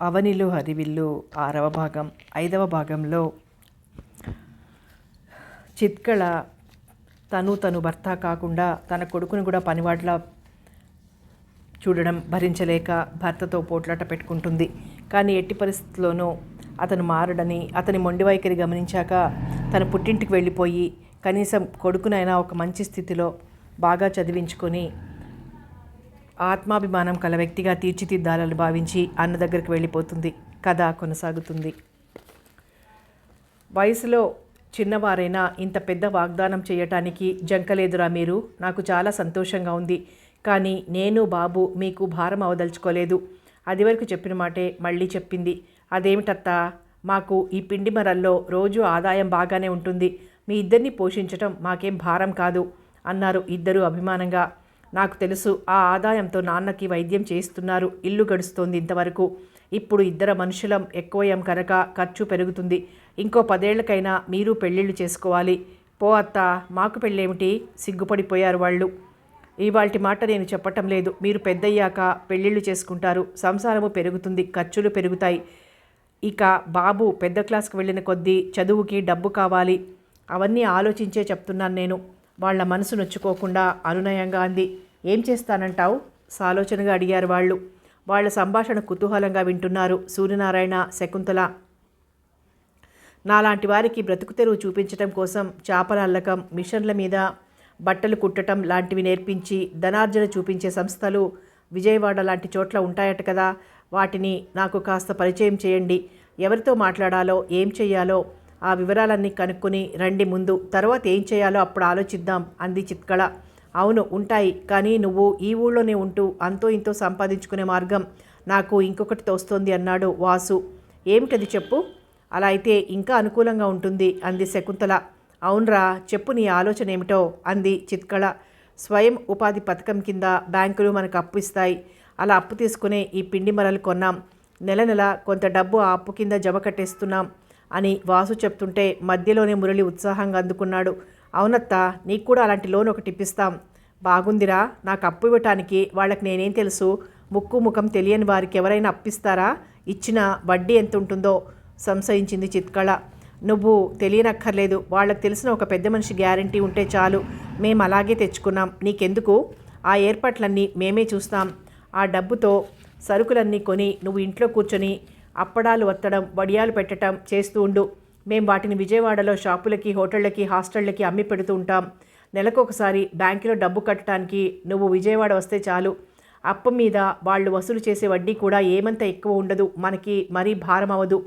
అవనిలో హరివిల్లు 6వ భాగం 5వ భాగంలో చిత్కళ తను భర్త కాకుండా తన కొడుకును కూడా పనివాట్లా చూడడం భరించలేక భర్తతో పోట్లాట పెట్టుకుంటుంది. కానీ ఎట్టి పరిస్థితుల్లోనూ అతను మారడని, అతని మొండి వైఖరి గమనించాక తన పుట్టింటికి వెళ్ళిపోయి కనీసం కొడుకునైనా ఒక మంచి స్థితిలో బాగా చదివించుకొని ఆత్మాభిమానం కల వ్యక్తిగా తీర్చిదిద్దాలని భావించి అన్న దగ్గరికి వెళ్ళిపోతుంది. కథ కొనసాగుతుంది. వయసులో చిన్నవారైనా ఇంత పెద్ద వాగ్దానం చేయటానికి జంకలేదురా మీరు. నాకు చాలా సంతోషంగా ఉంది. కానీ నేను బాబు మీకు భారం అవదలుచుకోలేదు. అది వరకు చెప్పిన మాటే మళ్ళీ చెప్పింది. అదేమిటత్తా, మాకు ఈ పిండి మరల్లో రోజు ఆదాయం బాగానే ఉంటుంది. మీ ఇద్దరిని పోషించటం మాకేం భారం కాదు అన్నారు ఇద్దరు అభిమానంగా. నాకు తెలుసు, ఆ ఆదాయంతో నాన్నకి వైద్యం చేయిస్తున్నారు. ఇల్లు గడుస్తోంది ఇంతవరకు. ఇప్పుడు ఇద్దరు మనుషులం ఎక్కువయం కనుక ఖర్చు పెరుగుతుంది. ఇంకో 10 ఏళ్లకైనా మీరు పెళ్ళిళ్ళు చేసుకోవాలి. పో అత్త, మాకు పెళ్ళేమిటి? సిగ్గుపడిపోయారు వాళ్ళు. ఇవాల్టి మాట నేను చెప్పటం లేదు. మీరు పెద్దయ్యాక పెళ్ళిళ్ళు చేసుకుంటారు. సంసారము పెరుగుతుంది, ఖర్చులు పెరుగుతాయి. ఇక బాబు పెద్ద క్లాస్కి వెళ్ళిన కొద్దీ చదువుకి డబ్బు కావాలి. అవన్నీ ఆలోచించే చెప్తున్నాను నేను. వాళ్ళ మనసు నొచ్చుకోకుండా అనునయంగా అంది. ఏం చేస్తానంటావు? సాలోచనగా అడిగారు వాళ్ళు. వాళ్ళ సంభాషణ కుతూహలంగా వింటున్నారు సూర్యనారాయణ, శకుంతల. నాలాంటి వారికి బ్రతుకు తెరువు చూపించటం కోసం చేపల అల్లకం, మిషన్ల మీద బట్టలు కుట్టడం లాంటివి నేర్పించి ధనార్జన చూపించే సంస్థలు విజయవాడ లాంటి చోట్ల ఉంటాయట కదా. వాటిని నాకు కాస్త పరిచయం చేయండి. ఎవరితో మాట్లాడాలో, ఏం చెయ్యాలో ఆ వివరాలన్నీ కనుక్కొని రండి ముందు. తర్వాత ఏం చేయాలో అప్పుడు ఆలోచిద్దాం అంది చిత్కళ. అవును ఉంటాయి, కానీ నువ్వు ఈ ఊళ్ళోనే ఉంటూ అంతో ఇంతో సంపాదించుకునే మార్గం నాకు ఇంకొకటి తోస్తోంది అన్నాడు వాసు. ఏమిటది చెప్పు. అలా అయితే ఇంకా అనుకూలంగా ఉంటుంది అంది శకుంతల. అవునరా, చెప్పు నీ ఆలోచన ఏమిటో అంది చిత్కళ. స్వయం ఉపాధి పథకం కింద బ్యాంకులు మనకు అప్పు ఇస్తాయి. అలా అప్పు తీసుకునే ఈ పిండి మరలు కొన్నాం. నెల నెల కొంత డబ్బు ఆ అప్పు కింద జమ కట్టేస్తున్నాం అని వాసు చెప్తుంటే మధ్యలోనే మురళి ఉత్సాహంగా అందుకున్నాడు. అవునత్తా, నీకు కూడా అలాంటి లోన్ ఒకటి ఇప్పిస్తాం. బాగుందిరా. నాకు అప్పు ఇవ్వటానికి వాళ్ళకి నేనేం తెలుసు? ముక్కు ముఖం తెలియని వారికి ఎవరైనా అప్పిస్తారా? ఇచ్చిన వడ్డీ ఎంత ఉంటుందో సంశయించింది చిత్కళ. నువ్వు తెలియనక్కర్లేదు. వాళ్ళకి తెలిసిన ఒక పెద్ద మనిషి గ్యారంటీ ఉంటే చాలు. మేము అలాగే తెచ్చుకున్నాం. నీకెందుకు? ఆ ఏర్పాట్లన్నీ మేమే చూస్తాం. ఆ డబ్బుతో సరుకులన్నీ కొని నువ్వు ఇంట్లో కూర్చొని అప్పడాలు వత్తడం, వడియాలు పెట్టడం చేస్తూ ఉండు. మేము వాటిని విజయవాడలో షాపులకి, హోటళ్ళకి, హాస్టళ్ళకి అమ్మి పెడుతూ ఉంటాం. నెలకొకసారి బ్యాంకులో డబ్బు కట్టడానికి నువ్వు విజయవాడ వస్తే చాలు. అప్పు మీద వాళ్ళు వసూలు చేసే వడ్డీ కూడా ఏమంత ఎక్కువ ఉండదు. మనకి మరీ భారం అవ్వదు.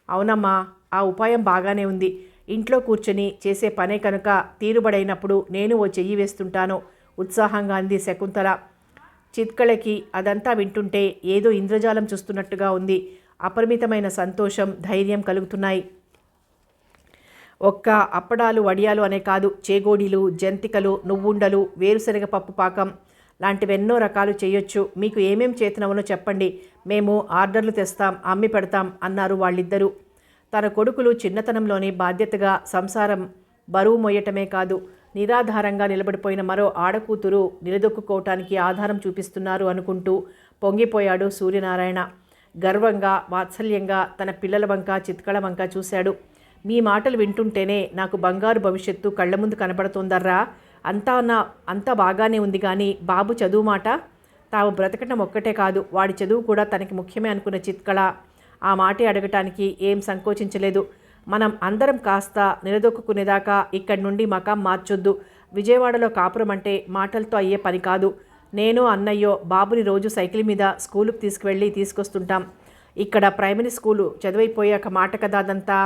అవునమ్మా, ఆ ఉపాయం బాగానే ఉంది. ఇంట్లో కూర్చొని చేసే పనే కనుక తీరుబడైనప్పుడు నేను ఓ చెయ్యి వేస్తుంటాను ఉత్సాహంగా అంది శకుంతల. చిత్కళకి అదంతా వింటుంటే ఏదో ఇంద్రజాలం చూస్తున్నట్టుగా ఉంది. అపరిమితమైన సంతోషం, ధైర్యం కలుగుతున్నాయి. ఒక్క అప్పడాలు, వడియాలు అనే కాదు, చేగోడీలు, జంతికలు, నువ్వుండలు, వేరుశనగ పప్పు పాకం లాంటివెన్నో రకాలు చేయొచ్చు. మీకు ఏమేం చేతనవనో చెప్పండి. మేము ఆర్డర్లు తెస్తాం, అమ్మి పెడతాం అన్నారు వాళ్ళిద్దరూ. తన కొడుకులు చిన్నతనంలోనే బాధ్యతగా సంసారం బరువు మోయటమే కాదు, నిరాధారంగా నిలబడిపోయిన మరో ఆడకూతురు నిలదొక్కుకోవటానికి ఆధారం చూపిస్తున్నారు అనుకుంటూ పొంగిపోయాడు సూర్యనారాయణ. గర్వంగా, వాత్సల్యంగా తన పిల్లల వంక, చిత్కళ వంక చూశాడు. మీ మాటలు వింటుంటేనే నాకు బంగారు భవిష్యత్తు కళ్ళ ముందు కనబడుతోందర్రా. అంతా బాగానే ఉంది, కానీ బాబు చదువు మాట. తాము బ్రతకటం ఒక్కటే కాదు, వాడి చదువు కూడా తనకి ముఖ్యమే అనుకున్న చిత్కళ ఆ మాటే అడగటానికి ఏం సంకోచించలేదు. మనం అందరం కాస్త నిలదొక్కునేదాకా ఇక్కడి నుండి మకాం మార్చొద్దు. విజయవాడలో కాపురం అంటే మాటలతో అయ్యే పని కాదు. నేను, అన్నయ్యో బాబుని రోజు సైకిల్ మీద స్కూలుకు తీసుకువెళ్ళి తీసుకొస్తుంటాం. ఇక్కడ ప్రైమరీ స్కూలు చదివైపోయాక మాట కదా అదంతా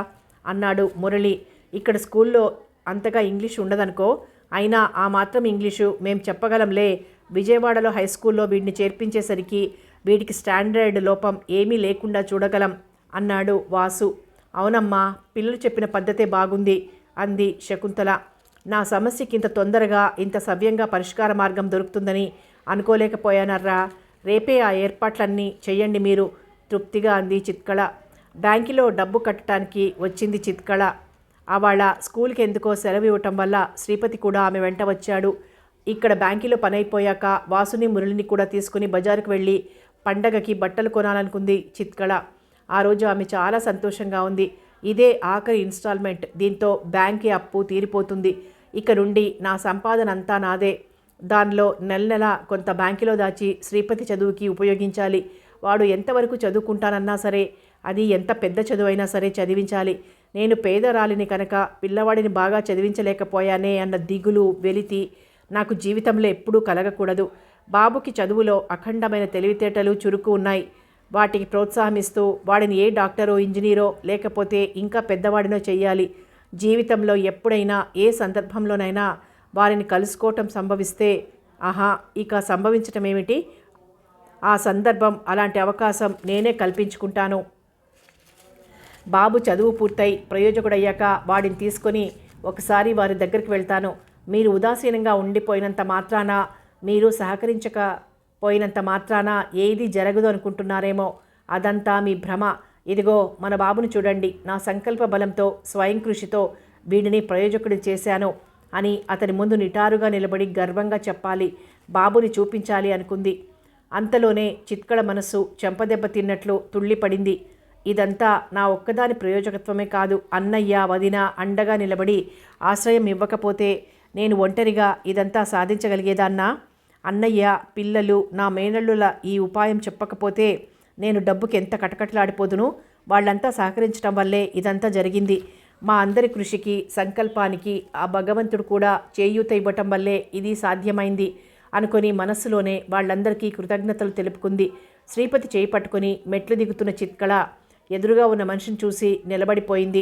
అన్నాడు మురళి. ఇక్కడ స్కూల్లో అంతగా ఇంగ్లీష్ ఉండదనుకో. అయినా ఆ మాత్రం ఇంగ్లీషు మేం చెప్పగలంలే. విజయవాడలో హై స్కూల్లో వీడిని చేర్పించేసరికి వీడికి స్టాండర్డ్ లోపం ఏమీ లేకుండా చూడగలం అన్నాడు వాసు. అవునమ్మా, పిల్లలు చెప్పిన పద్ధతే బాగుంది అంది శకుంతల. నా సమస్యకి ఇంత తొందరగా, ఇంత సవ్యంగా పరిష్కార మార్గం దొరుకుతుందని అనుకోలేకపోయానర్రా. రేపే ఆ ఏర్పాట్లన్నీ చెయ్యండి మీరు తృప్తిగా అంది చిత్కళ. బ్యాంకులో డబ్బు కట్టడానికి వచ్చింది చిత్కళ. ఆవాళ స్కూల్కి ఎందుకో సెలవు ఇవ్వటం వల్ల శ్రీపతి కూడా ఆమె వెంట వచ్చాడు. ఇక్కడ బ్యాంకులో పని అయిపోయాక వాసుని, మురళిని కూడా తీసుకుని బజారుకు వెళ్ళి పండగకి బట్టలు కొనాలనుకుంది చిత్కళ. ఆ రోజు ఆమె చాలా సంతోషంగా ఉంది. ఇదే ఆఖరి ఇన్స్టాల్మెంట్, దీంతో బ్యాంకి అప్పు తీరిపోతుంది. ఇక నుండి నా సంపాదన అంతా నాదే. దానిలో నెల నెల కొంత బ్యాంకులో దాచి శ్రీపతి చదువుకి ఉపయోగించాలి. వాడు ఎంతవరకు చదువుకుంటానన్నా సరే, అది ఎంత పెద్ద చదువైనా సరే చదివించాలి. నేను పేదరాలిని కనుక పిల్లవాడిని బాగా చదివించలేకపోయానే అన్న దిగులు, వెలితి నాకు జీవితంలో ఎప్పుడూ కలగకూడదు. బాబుకి చదువులో అఖండమైన తెలివితేటలు, చురుకు ఉన్నాయి. వాటికి ప్రోత్సాహమిస్తూ వాడిని ఏ డాక్టరో, ఇంజనీరో, లేకపోతే ఇంకా పెద్దవాడినో చెయ్యాలి. జీవితంలో ఎప్పుడైనా ఏ సందర్భంలోనైనా వారిని కలుసుకోవటం సంభవిస్తే, ఆహా, ఇక సంభవించటం ఏమిటి, ఆ సందర్భం, అలాంటి అవకాశం నేనే కల్పించుకుంటాను. బాబు చదువు పూర్తయి ప్రయోజకుడయ్యాక వాడిని తీసుకొని ఒకసారి వారి దగ్గరికి వెళ్తాను. మీరు ఉదాసీనంగా ఉండిపోయినంత మాత్రాన, మీరు సహకరించకపోయినంత మాత్రాన ఏది జరగదు అనుకుంటున్నారేమో. అదంతా మీ భ్రమ. ఇదిగో మన బాబును చూడండి. నా సంకల్ప బలంతో, స్వయం కృషితో వీడిని ప్రయోజకుడి చేశాను అని అతని ముందు నిటారుగా నిలబడి గర్వంగా చెప్పాలి, బాబుని చూపించాలి అనుకుంది. అంతలోనే చిత్కళ మనస్సు చెంపదెబ్బ తిన్నట్లు తుళ్ళిపడింది. ఇదంతా నా ఒక్కదాని ప్రయోజకత్వమే కాదు. అన్నయ్య, వదిన అండగా నిలబడి ఆశ్రయం ఇవ్వకపోతే నేను ఒంటరిగా ఇదంతా సాధించగలిగేదాన్నా? అన్నయ్య, పిల్లలు, నా మేనల్లుల ఈ ఉపాయం చెప్పకపోతే నేను డబ్బుకి ఎంత కటకటలాడిపోదును. వాళ్ళంతా సహకరించడం వల్లే ఇదంతా జరిగింది. మా అందరి కృషికి, సంకల్పానికి ఆ భగవంతుడు కూడా చేయూత ఇవ్వటం వల్లే ఇది సాధ్యమైంది అనుకొని మనస్సులోనే వాళ్ళందరికీ కృతజ్ఞతలు తెలుపుకుంది. శ్రీపతి చేయి పట్టుకుని మెట్లు దిగుతున్న చిత్కళ ఎదురుగా ఉన్న మనిషిని చూసి నిలబడిపోయింది.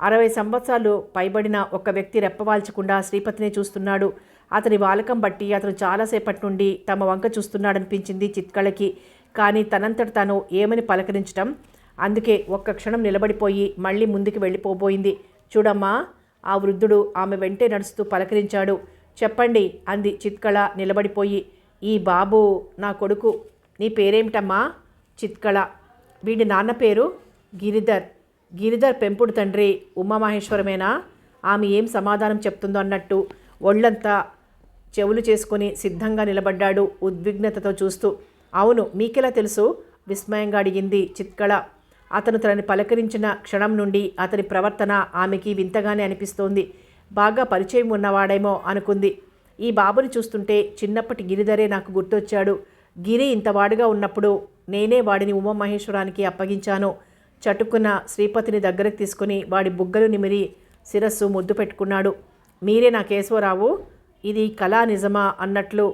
60 సంవత్సరాలు పైబడిన ఒక వ్యక్తి రెప్పవాల్చకుండా శ్రీపతినే చూస్తున్నాడు. అతని వాలకం బట్టి అతను చాలాసేపటి నుండి తమ వంక చూస్తున్నాడనిపించింది చిత్కళకి. కానీ తనంతట తాను ఏమని పలకరించటం, అందుకే ఒక్క క్షణం నిలబడిపోయి మళ్ళీ ముందుకు వెళ్ళిపోబోయింది. చూడమ్మా, ఆ వృద్ధుడు ఆమె వెంటే నడుస్తూ పలకరించాడు. చెప్పండి అంది చిత్కళ నిలబడిపోయి. ఈ బాబు నా కొడుకు. నీ పేరేమిటమ్మా? చిత్కళ. వీడి నాన్న పేరు గిరిధర్. గిరిధర్ పెంపుడు తండ్రి ఉమామహేశ్వరమేనా? ఆమె ఏం సమాధానం చెప్తుందో అన్నట్టు ఒళ్ళంతా చెవులు చేసుకుని సిద్ధంగా నిలబడ్డాడు ఉద్విగ్నతతో చూస్తూ. అవును, మీకెలా తెలుసు? విస్మయంగా అడిగింది చిత్కళ. అతను తనని పలకరించిన క్షణం నుండి అతని ప్రవర్తన ఆమెకి వింతగానే అనిపిస్తోంది. బాగా పరిచయం ఉన్నవాడేమో అనుకుంది. ఈ బాబుని చూస్తుంటే చిన్నప్పటి గిరిధరే నాకు గుర్తొచ్చాడు. గిరి ఇంతవాడుగా ఉన్నప్పుడు నేనే వాడిని ఉమామహేశ్వరానికి అప్పగించాను. చటుక్కున శ్రీపతిని దగ్గరకు తీసుకుని వాడి బుగ్గలు నిమిరి శిరస్సు ముద్దు పెట్టుకున్నాడు. మీరే నా కేశవరావు? ఇది కళా నిజమా అన్నట్లు,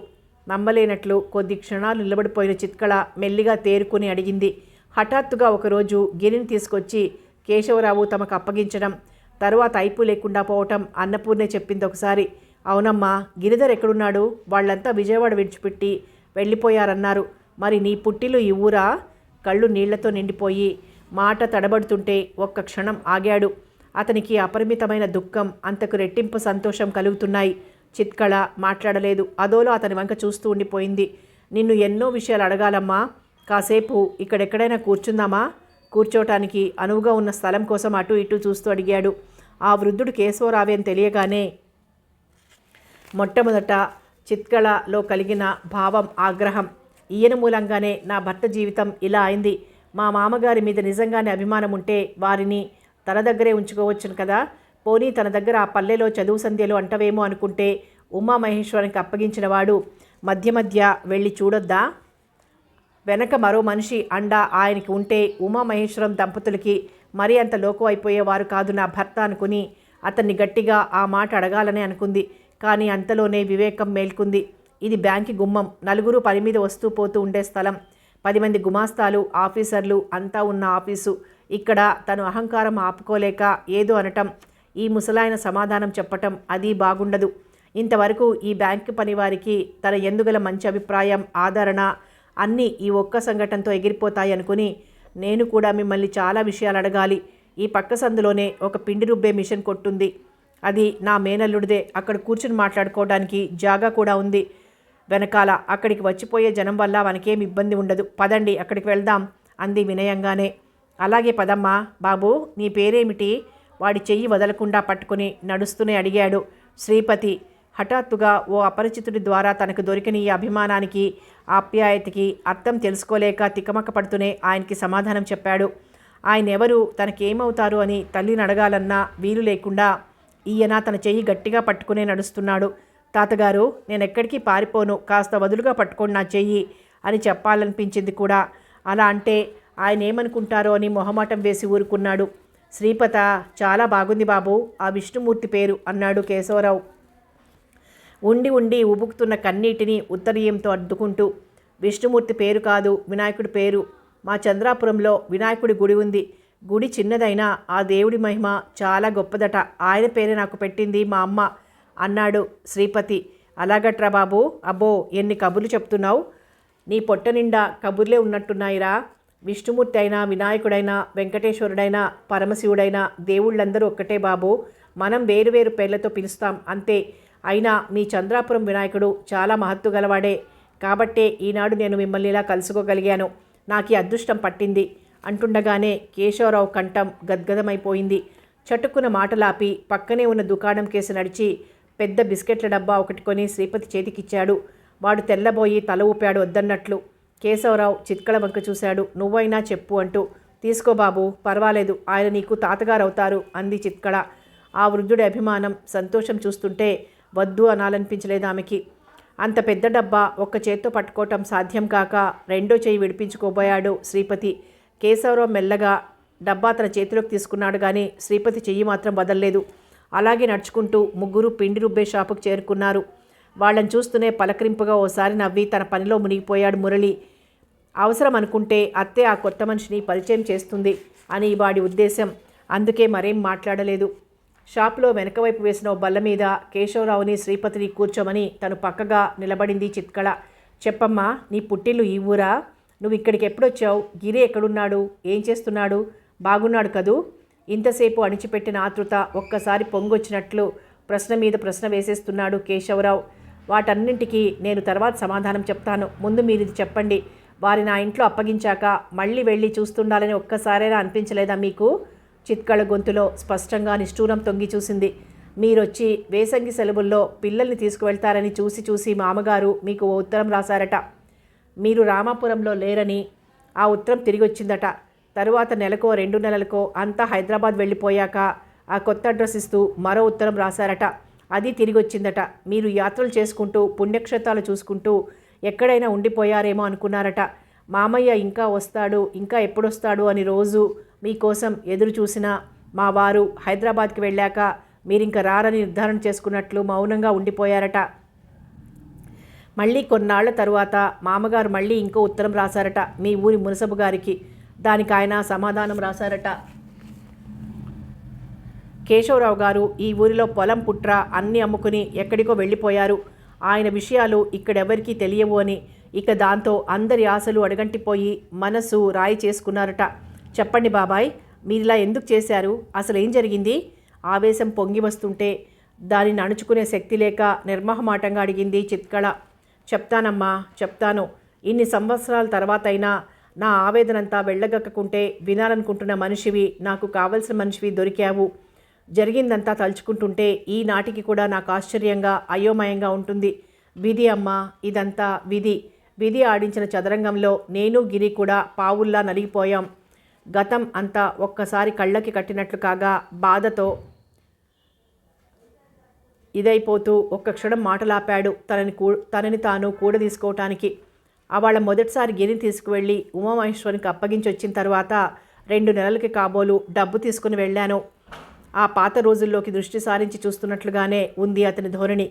నమ్మలేనట్లు కొద్ది క్షణాలు నిలబడిపోయిన చిత్కళ మెల్లిగా తేరుకుని అడిగింది. హఠాత్తుగా ఒకరోజు గిరిని తీసుకొచ్చి కేశవరావు తమకు అప్పగించడం, తరువాత అయిపు లేకుండా పోవటం అన్నపూర్ణే చెప్పింది ఒకసారి. అవునమ్మా, గిరిధర్ ఎక్కడున్నాడు? వాళ్ళంతా విజయవాడ విడిచిపెట్టి వెళ్ళిపోయారన్నారు. మరి నీ పుట్టిల్లు ఈ ఊరా? కళ్ళు నీళ్లతో నిండిపోయి మాట తడబడుతుంటే ఒక్క క్షణం ఆగాడు. అతనికి అపరిమితమైన దుఃఖం, అంతకు రెట్టింపు సంతోషం కలుగుతున్నాయి. చిత్కళ మాట్లాడలేదు. అదోలో అతని వంక చూస్తూ ఉండిపోయింది. నిన్ను ఎన్నో విషయాలు అడగాలమ్మా. కాసేపు ఇక్కడెక్కడైనా కూర్చుందామా? కూర్చోటానికి అనువుగా ఉన్న స్థలం కోసం అటు ఇటు చూస్తూ అడిగాడు. ఆ వృద్ధుడు కేశవరావే అని తెలియగానే మొట్టమొదట చిత్కళలో కలిగిన భావం ఆగ్రహం. ఈయన మూలంగానే నా భర్త జీవితం ఇలా అయింది. మా మామగారి మీద నిజంగానే అభిమానం ఉంటే వారిని తన దగ్గరే ఉంచుకోవచ్చును కదా. పోనీ తన దగ్గర ఆ పల్లెలో చదువు సంధ్యలు అంటవేమో అనుకుంటే ఉమామహేశ్వరానికి అప్పగించిన వాడు మధ్య మధ్య వెళ్ళి చూడొద్దా? వెనక మరో మనిషి అండ ఆయనకి ఉంటే ఉమామహేశ్వరం దంపతులకి మరీ అంత లోకం అయిపోయేవారు కాదు నా భర్త అనుకుని అతన్ని గట్టిగా ఆ మాట అడగాలని అనుకుంది. కానీ అంతలోనే వివేకం మేల్కుంది. ఇది బ్యాంకి గుమ్మం. నలుగురు పని మీద వస్తూ పోతూ ఉండే స్థలం. 10 మంది గుమాస్తాలు, ఆఫీసర్లు అంతా ఉన్న ఆఫీసు. ఇక్కడ తను అహంకారం ఆపుకోలేక ఏదో అనటం, ఈ ముసలాయన సమాధానం చెప్పటం అది బాగుండదు. ఇంతవరకు ఈ బ్యాంకు పనివారికి తన ఎందుగల మంచి అభిప్రాయం, ఆదరణ అన్నీ ఈ ఒక్క సంఘటనతో ఎగిరిపోతాయి అనుకుని నేను కూడా మిమ్మల్ని చాలా విషయాలు అడగాలి. ఈ పక్క సందులోనే ఒక పిండి రుబ్బే మిషన్ కొట్టుంది. అది నా మేనల్లుడిదే. అక్కడ కూర్చుని మాట్లాడుకోవడానికి జాగా కూడా ఉంది వెనకాల. అక్కడికి వచ్చిపోయే జనం వల్ల మనకేం ఇబ్బంది ఉండదు. పదండి, అక్కడికి వెళ్దాం అంది వినయంగానే. అలాగే పదమ్మా. బాబు, నీ పేరేమిటి? వాడి చెయ్యి వదలకుండా పట్టుకుని నడుస్తూనే అడిగాడు శ్రీపతి. హఠాత్తుగా ఓ అపరిచితుడి ద్వారా తనకు దొరికిన ఈ అభిమానానికి, ఆప్యాయతకి అర్థం తెలుసుకోలేక తికమక పడుతూనే ఆయనకి సమాధానం చెప్పాడు. ఆయన ఎవరు, తనకేమవుతారు అని తల్లిని అడగాలన్నా వీలు లేకుండా ఈయన తన చెయ్యి గట్టిగా పట్టుకునే నడుస్తున్నాడు. తాతగారు, నేనెక్కడికి పారిపోను, కాస్త వదులుగా పట్టుకోండి నా చెయ్యి అని చెప్పాలనిపించింది కూడా. అలా అంటే ఆయన ఏమనుకుంటారో అని మొహమాటం వేసి ఊరుకున్నాడు. శ్రీపత, చాలా బాగుంది బాబు, ఆ విష్ణుమూర్తి పేరు అన్నాడు కేశవరావు ఉండి ఉండి ఉబుకుతున్న కన్నీటిని ఉత్తరీయంతో అద్దుకుంటూ. విష్ణుమూర్తి పేరు కాదు, వినాయకుడి పేరు. మా చంద్రాపురంలో వినాయకుడి గుడి ఉంది. గుడి చిన్నదైనా ఆ దేవుడి మహిమ చాలా గొప్పదట. ఆయన పేరే నాకు పెట్టింది మా అమ్మ అన్నాడు శ్రీపతి. అలాగట్రా బాబు, అబ్బో ఎన్ని కబుర్లు చెప్తున్నావు, నీ పొట్ట నిండా కబుర్లే ఉన్నట్టున్నాయిరా. విష్ణుమూర్తి అయినా, వినాయకుడైనా, వెంకటేశ్వరుడైనా, పరమశివుడైనా దేవుళ్ళందరూ ఒక్కటే బాబు. మనం వేరువేరు పేర్లతో పిలుస్తాం అంతే. అయినా మీ చంద్రాపురం వినాయకుడు చాలా మహత్తు గలవాడే. కాబట్టే ఈనాడు నేను మిమ్మల్ని ఇలా కలుసుకోగలిగాను. నాకు ఈ అదృష్టం పట్టింది అంటుండగానే కేశవరావు కంఠం గద్గదమైపోయింది. చటుక్కున మాటలాపి పక్కనే ఉన్న దుకాణం కేసి నడిచి పెద్ద బిస్కెట్ల డబ్బా ఒకటి కొని శ్రీపతి చేతికిచ్చాడు. వాడు తెల్లబోయి తల ఊపాడు వద్దన్నట్లు. కేశవరావు చిత్కళ వంక చూశాడు. నువ్వైనా చెప్పు అంటూ. తీసుకో బాబు, పర్వాలేదు, ఆయన నీకు తాతగారవుతారు అంది చిత్కళ. ఆ వృద్ధుడి అభిమానం, సంతోషం చూస్తుంటే వద్దు అనాలనిపించలేదు ఆమెకి. అంత పెద్ద డబ్బా ఒక్క చేత్తో పట్టుకోవటం సాధ్యం కాక రెండో చేయి విడిపించుకోబోయాడు శ్రీపతి. కేశవరావు మెల్లగా డబ్బా తన చేతిలోకి తీసుకున్నాడు కానీ శ్రీపతి చెయ్యి మాత్రం వదల్లేదు. అలాగే నడుచుకుంటూ ముగ్గురు పిండి రుబ్బే షాపుకు చేరుకున్నారు. వాళ్ళని చూస్తూనే పలకరింపుగా ఓసారి నవ్వి తన పనిలో మునిగిపోయాడు మురళి. అవసరం అనుకుంటే అత్తే ఆ కొత్త మనిషిని పరిచయం చేస్తుంది అని వాడి ఉద్దేశం. అందుకే మరేం మాట్లాడలేదు. షాపులో వెనకవైపు వేసిన ఓ బల్ల మీద కేశవరావుని శ్రీపతిని కూర్చోమని తను పక్కగా నిలబడింది చిత్కళ. చెప్పమ్మా, నీ పుట్టిల్లు ఈ ఊరా? నువ్వు ఇక్కడికి ఎప్పుడొచ్చావు? గిరి ఎక్కడున్నాడు? ఏం చేస్తున్నాడు? బాగున్నాడు కదూ? ఇంతసేపు అణిచిపెట్టిన ఆతృత ఒక్కసారి పొంగొచ్చినట్లు ప్రశ్న మీద ప్రశ్న వేసేస్తున్నాడు కేశవరావు. వాటన్నింటికీ నేను తర్వాత సమాధానం చెప్తాను, ముందు మీరు ఇది చెప్పండి. వారి నా ఇంట్లో అప్పగించాక మళ్ళీ వెళ్ళి చూస్తుండాలని ఒక్కసారైనా అనిపించలేదా మీకు? చిత్కళ గొంతులో స్పష్టంగా నిష్ఠూరం తొంగి చూసింది. మీరొచ్చి వేసంగి సెలవుల్లో పిల్లల్ని తీసుకువెళ్తారని చూసి చూసి మామగారు మీకు ఓ ఉత్తరం రాశారట. మీరు రామాపురంలో లేరని ఆ ఉత్తరం తిరిగి వచ్చిందట. తరువాత నెలకో 2 నెలలకో అంతా హైదరాబాద్ వెళ్ళిపోయాక ఆ కొత్త అడ్రస్ ఇస్తూ మరో ఉత్తరం రాశారట. అది తిరిగి వచ్చిందట. మీరు యాత్రలు చేసుకుంటూ పుణ్యక్షేత్రాలు చూసుకుంటూ ఎక్కడైనా ఉండిపోయారేమో అనుకున్నారట. మామయ్య ఇంకా వస్తాడు, ఇంకా ఎప్పుడొస్తాడు అని రోజు మీకోసం ఎదురు చూసిన మా వారు హైదరాబాద్కి వెళ్ళాక మీరింక రారని నిర్ధారణ చేసుకున్నట్లు మౌనంగా ఉండిపోయారట. మళ్ళీ కొన్నాళ్ల తరువాత మామగారు మళ్ళీ ఇంకో ఉత్తరం రాశారట మీ ఊరి మునసబు గారికి. దానికి ఆయన సమాధానం రాశారట. కేశవరావు గారు ఈ ఊరిలో పొలం పుట్ర అన్నీ అమ్ముకుని ఎక్కడికో వెళ్ళిపోయారు. ఆయన విషయాలు ఇక్కడెవరికీ తెలియవు అని. ఇక దాంతో అందరి ఆశలు అడగంటిపోయి మనసు రాయి చేసుకున్నారట. చెప్పండి బాబాయ్, మీరిలా ఎందుకు చేశారు? అసలు ఏం జరిగింది? ఆవేశం పొంగి వస్తుంటే దానిని అణుచుకునే శక్తి లేక నిర్మహమాటంగా అడిగింది చిత్కళ. చెప్తానమ్మా, చెప్తాను. ఇన్ని సంవత్సరాల తర్వాతైనా నా ఆవేదనంతా వెళ్ళగక్కుంటే వినాలనుకుంటున్న మనిషివి, నాకు కావలసిన మనిషివి దొరికావు. జరిగిందంతా తలుచుకుంటుంటే ఈనాటికి కూడా నాకు ఆశ్చర్యంగా అయోమయంగా ఉంటుంది. విధి అమ్మా, ఇదంతా విధి. విధి ఆడించిన చదరంగంలో నేను గిరి కూడా పావుల్లా నలిగిపోయాం. గతం అంతా ఒక్కసారి కళ్ళకి కట్టినట్లు కాగా బాధతో ఇదైపోతూ ఒక్క క్షణం మాటలాపాడు తనని తాను కూడదీసుకోవటానికి. వాళ్ళ మొదటిసారి గిరిని తీసుకువెళ్ళి ఉమామహేశ్వరికి అప్పగించి వచ్చిన తర్వాత 2 నెలలకి కాబోలు డబ్బు తీసుకుని వెళ్ళాను. ఆ పాత రోజుల్లోకి దృష్టి సారించి చూస్తున్నట్లుగానే ఉంది అతని ధోరణి.